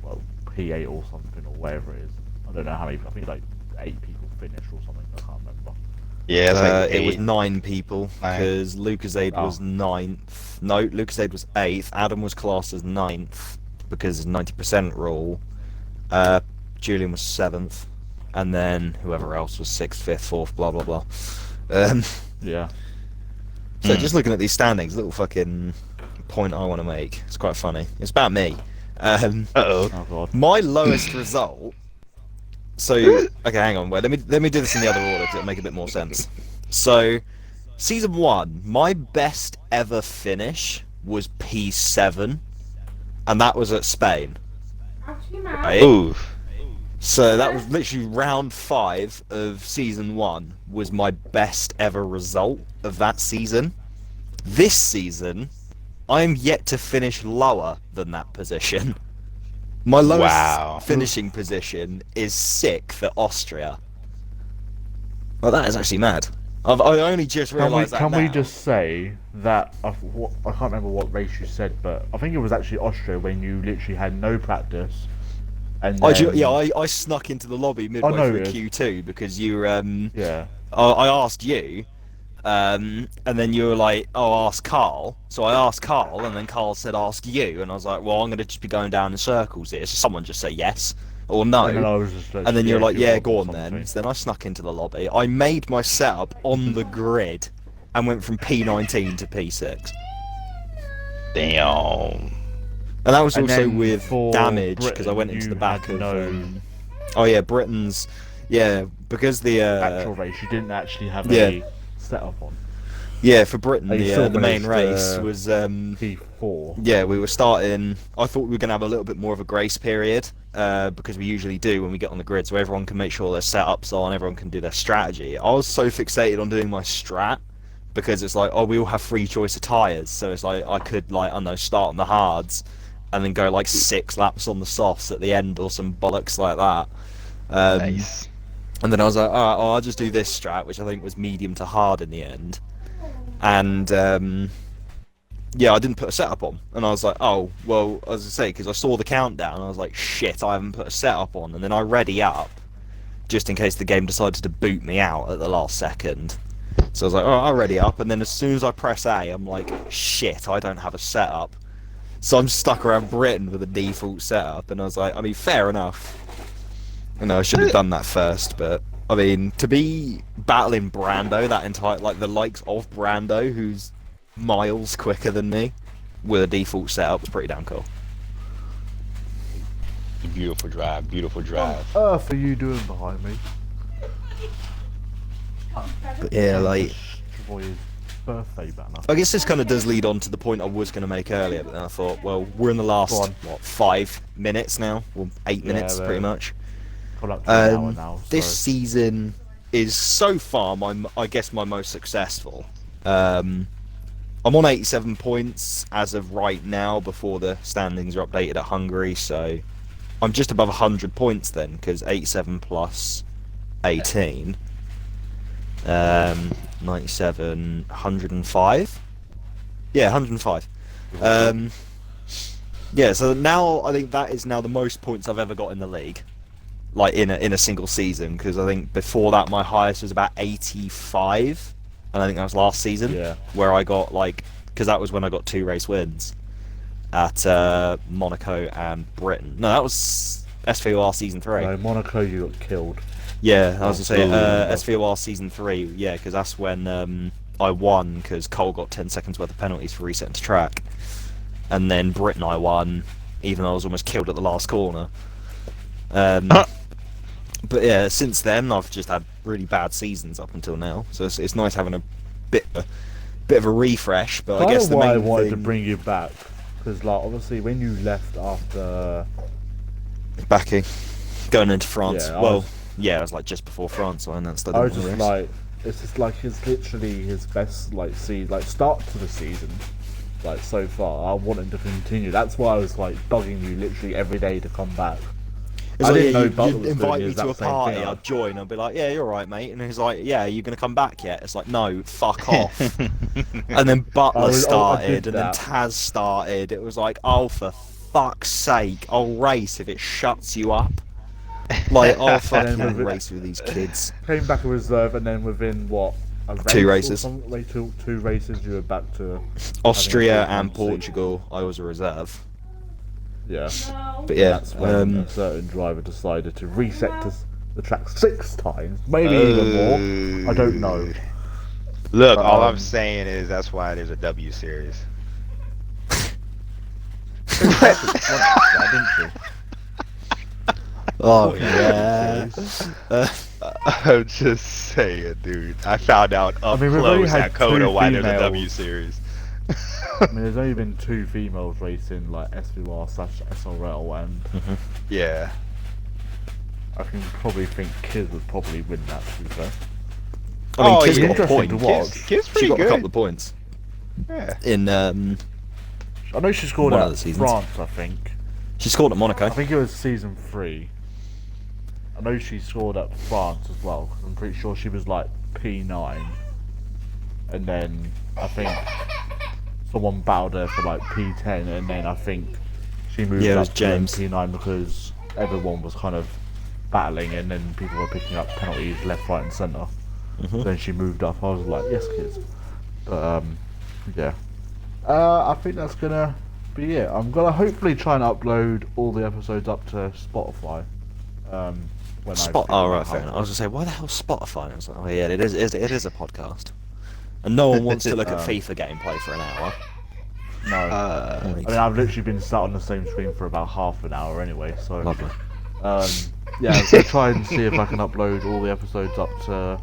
well, P8 or something, or whatever it is. I don't know how many. I think like 8 people finished or something. I can't remember. Yeah, it's like It was 8. 9 people because Lucasade was 9th. No, Lucasade was 8th. Adam was classed as 9th because of 90% rule. Julian was 7th, and then whoever else was 6th, 5th, 4th, blah blah blah. Yeah. So just looking at these standings, little fucking point I want to make. It's quite funny. It's about me. Uh-oh. Oh god. My lowest result. So okay, hang on. Wait, let me do this in the other order because it'll make a bit more sense. So, season 1, my best ever finish was P7, and that was at Spain. Right? Ooh. So that was literally round 5 of season 1 was my best ever result of that season. This season, I am yet to finish lower than that position. My lowest finishing position is 6th at Austria. Well, that is actually mad. I only just realised that Can now. we just say that I can't remember what race you said, but I think it was actually Austria when you literally had no practice. And then... I snuck into the lobby midway through Q2 because you Yeah. I asked you, and then you were like, "Oh, ask Carl." So I asked Carl, and then Carl said, "Ask you," and I was like, "Well, I'm gonna just be going down in circles here." So someone just say yes or no, And then I was just like, and then you're like, if you "Yeah, want go or on then." something. So then I snuck into the lobby. I made my setup on the grid, and went from P19 to P6. Damn. And that was And also then with for damage because I Britain, went into the you back had of. no Oh yeah, Britain's. Yeah, because the actual race. You didn't actually have yeah. a setup on. Yeah, for Britain, Oh, you still the main managed, race was P4. yeah, we were starting. I thought we were gonna have a little bit more of a grace period because we usually do when we get on the grid, so everyone can make sure their setups on, everyone can do their strategy. I was so fixated on doing my strat because it's like, oh, we all have free choice of tires, so it's like I could like I don't know, start on the hards and then go like 6 laps on the softs at the end or some bollocks like that. Nice. And then I was like, all right, I'll just do this strat, which I think was medium to hard in the end. And yeah, I didn't put a setup on, and I was like, oh well, as I say, because I saw the countdown, I was like, shit, I haven't put a setup on, and then I ready up just in case the game decided to boot me out at the last second. So I was like, oh, I'll ready up, and then as soon as I press A, I'm like, shit, I don't have a setup. So I'm stuck around Britain with a default setup, and I was like, I mean, fair enough. You know, I should have done that first, but I mean, to be battling Brando, that entire, like, the likes of Brando, who's miles quicker than me, with a default setup, was pretty damn cool. Beautiful drive, beautiful drive. What on earth are you doing behind me? But yeah, like, Destroy his birthday banner. I guess this kind of does lead on to the point I was going to make earlier, but then I thought, well, we're in the last, Go on. what, 5 minutes now? Well, 8 minutes, we're- pretty much. Coming up to an hour now. This so- season is so far I guess my most successful. I'm on 87 points as of right now before the standings are updated at Hungary, so I'm just above 100 points then, because 87 plus 18, 97, 105. Yeah, 105. Yeah, so now I think that is now the most points I've ever got in the league, like in a single season, because I think before that my highest was about 85, and I think that was last season, Yeah. where I got like, because that was when I got 2 race wins at Monaco and Britain. No, that was SVOR season 3. No, Monaco, you got killed. Yeah, I was gonna say Oh. SVOR season 3. Yeah, because that's when I won because Cole got 10 seconds worth of penalties for resetting to track, and then Britain I won, even though I was almost killed at the last corner. But yeah, since then I've just had really bad seasons up until now, so it's nice having a bit of a refresh. But I guess the why main I wanted to thing bring you back, because like obviously when you left after backing going into France. Yeah, I well, was- yeah, it was like just before France, so I announced I I didn't was want to just race. like, it's just like it's literally his best like start to the season, like so far. I want him to continue. That's why I was like bugging you literally every day to come back. He's I like, didn't know you Butler was invite doing me his to a exact same party, thing. I'd join. I'd be like, yeah, you're right, mate. And he's like, yeah, are you going to come back yet? It's like, no, fuck off. And then Butler I did started, and then that. Taz started. It was like, oh, for fuck's sake, I'll race if it shuts you up. Like, I'll then fucking with it- race with these kids. Came back a reserve, and then within what a race 2 or races. something, like two races, you were back to Austria having a and full-time seat. Portugal, I was a reserve. Yeah. But yeah, That's when a certain driver decided to reset the track 6 times, maybe even more. I don't know. Look, But, all I'm saying is that's why there's a W series. Didn't she? oh Fucking yeah. I'm just saying, dude. I found out up mean, we've only close had at Coda 2 why there's a females. W series. I mean, there's only been 2 females racing like SVR/SRL, and Yeah. I can probably think Kiz would probably win that. To be fair, I mean, Oh, Kiz yeah. got a Interesting to point. watch. Kid's She pretty got a couple good. of points Yeah. in. I know she scored One of at the seasons. France. I think. She scored at Monaco. I think it was season 3. I know she scored at France as well, 'cause I'm pretty sure she was like P9, and then I think someone battled her for like P10, and then I think she moved Yeah, it was up James. to P9 because everyone was kind of battling, and then people were picking up penalties left, right, and centre. Then she moved up. I was like, yes, kids. But yeah. I think that's gonna be it. I'm gonna hopefully try and upload all the episodes up to Spotify. When Oh right, fair enough. I was gonna say, why the hell Spotify? I was like, oh yeah, it is a podcast, and no one wants to look at FIFA gameplay for an hour. No. I mean, I've literally been sat on the same screen for about half an hour anyway. So Lovely. yeah, I'm gonna try and see if I can upload all the episodes up to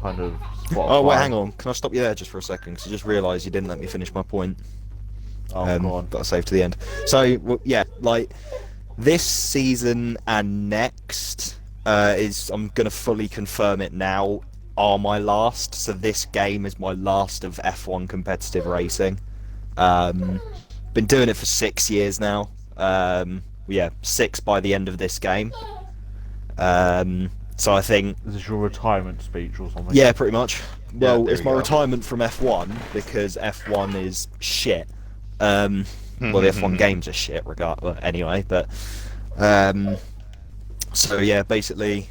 kind of Spotify. Oh wait, hang on. Can I stop you there just for a second? Because I just realised you didn't let me finish my point. Oh, go on. That I saved to the end. So yeah, like this season and next is, I'm gonna fully confirm it now, are my last. So this game is my last of F1 competitive racing. Been doing it for 6 years now. Yeah, 6 by the end of this game. So I think, Is this your retirement speech or something? yeah, pretty much. Well, there it's you my go. retirement from F1 because F1 is shit. Well, the F1 games are shit, regardless. Anyway, but so yeah, basically,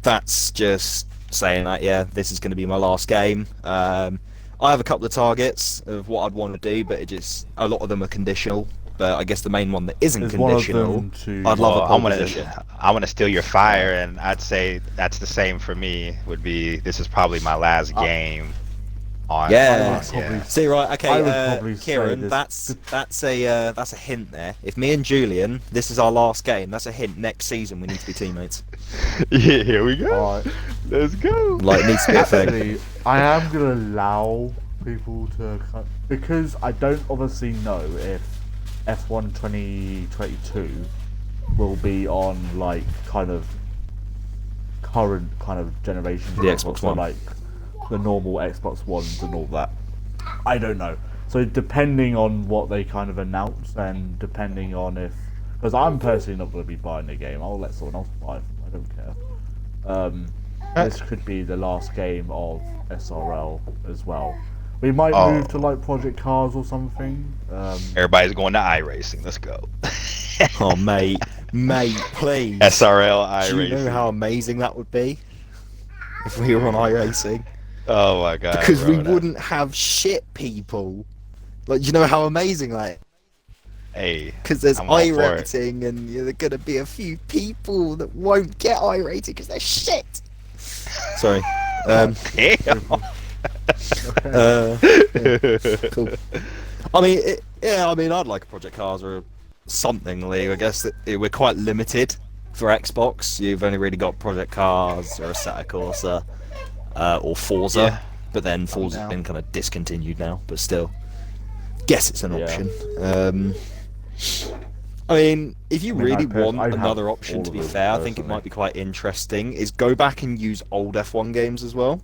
that's just saying that yeah, this is going to be my last game. I have a couple of targets of what I'd want to do, but a lot of them are conditional. But I guess the main one that isn't Is one of conditional, them to? I'd love a I'm pole gonna, position. I'm gonna steal your fire, and I'd say that's the same for me. Would be this is probably my last game. On Yeah. Probably- See, right, okay, I would probably say Kieran, this- that's a hint there. If me and Julian, this is our last game, that's a hint. Next season, we need to be teammates. Yeah, here we go. Alright. Let's go. Like, it needs to be a thing. Actually, I am gonna allow people to because I don't obviously know if F1 2022 will be on like kind of current kind of generations. The of Xbox so, One. like the normal Xbox Ones and all that. I don't know. So depending on what they kind of announce, and depending on if, because I'm personally not going to be buying the game, I'll let someone else buy it. I don't care. This could be the last game of SRL as well. We might move to like Project Cars or something. Everybody's going to iRacing. Let's go. Oh, mate, please. SRL Do you know iRacing. how amazing that would be if we were on iRacing? Oh my god. Because we bro, that- wouldn't have shit people. Like, you know how amazing that is? Hey. Because there's I'm all for it. iRating, and there are going to be a few people that won't get iRating because they're shit. Sorry. Damn. Cool. I mean, I'd like a Project Cars or something, Lee. I guess that we're quite limited for Xbox. You've only really got Project Cars or Assetto Corsa or Forza. Yeah. But then Forza's been kind of discontinued now, but still. Guess it's an option. I mean, if you really want I'd have another option, all to of be them, fair, I think it personally. might be quite interesting, is go back and use old F1 games as well.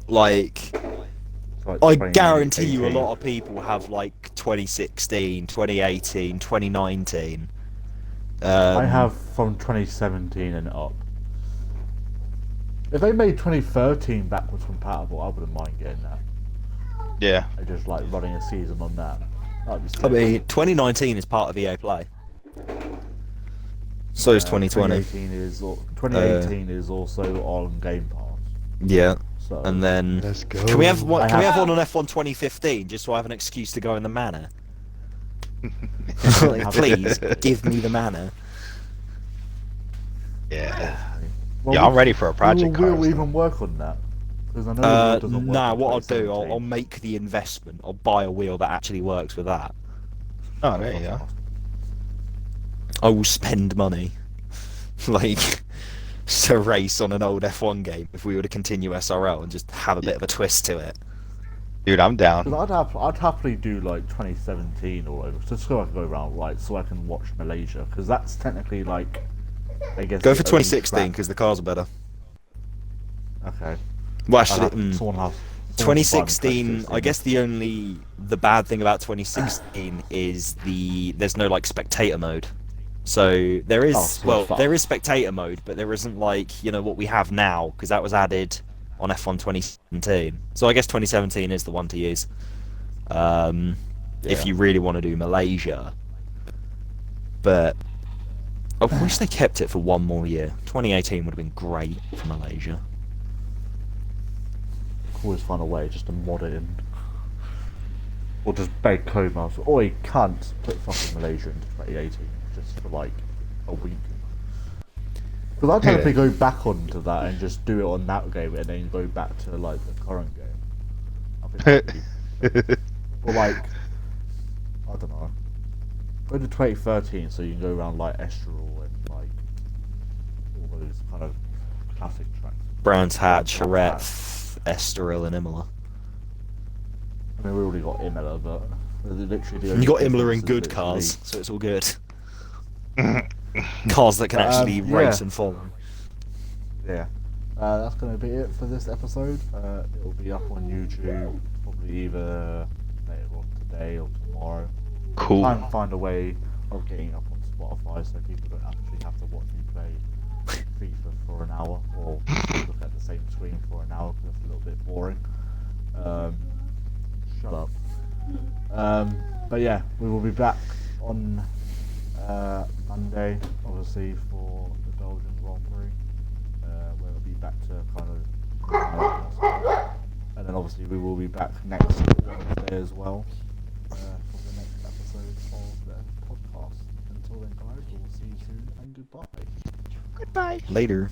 Like, Like I guarantee you a 2018. lot of people have like 2016, 2018, 2019. I have from 2017 and up. If they made 2013 backwards compatible, I wouldn't mind getting that. Yeah. I just like running a season on that. That'd be sick. I mean, 2019 is part of EA Play. So is 2020. 2018 is also on Game Pass. Yeah. So And then Let's go. can we have one? I Can we have- have one on F1 2015 just so I have an excuse to go in the manor? Have- Like, please give me the manor. Yeah. Well, Yeah, I'm ready for a project. We'll Cars, even work on that. Because I know the wheel doesn't work Nah, in what I'll do, 2017. I'll make the investment. I'll buy a wheel that actually works with that. Oh, there you go. I will spend money, like, to race on an old F1 game if we were to continue SRL and just have a bit of a twist to it. Dude, I'm down. Because I'd happily do like 2017 or whatever, just so I can go around, right, so I can watch Malaysia, because that's technically like, I guess. Go the for only 2016 track- because the cars are better. Okay. Well, I'd actually, have- someone has- someone should buy 2016. I guess the bad thing about 2016 is there's no like spectator mode. So there is so it's there is spectator mode, but there isn't like what we have now because that was added on F1 2017. So I guess 2017 is the one to use. If you really want to do Malaysia, but I wish they kept it for one more year. 2018 would have been great for Malaysia. Always find a way just to mod it in. Or just beg code master. Or you can't put fucking Malaysia into 2018 just for like a week. Because I'd technically go back onto that and just do it on that game and then go back to like the current game. I think that'd be... Or like, I don't know. Go to 2013 so you can go around like Estoril and like all those kind of classic tracks. Brands Hatch, Brands Jerez, Estoril, and Imola. I mean, we already got Imola, but literally the You got Imola difference in is good literally- cars, so it's all good. Cars that can actually yeah. race and form. Yeah. That's going to be it for this episode. It will be up on YouTube probably either later on today or tomorrow. Cool. Try and find a way of getting up on Spotify so people don't actually have to watch me play FIFA for an hour or look at the same screen for an hour because it's a little bit boring. Shut up. But yeah, we will be back on Monday, obviously, for the Belgian Grand Prix, where we'll be back to kind of, and then obviously we will be back next Wednesday as well for the next episode of the podcast. Until then, guys, we'll see you soon and goodbye. Goodbye. Later.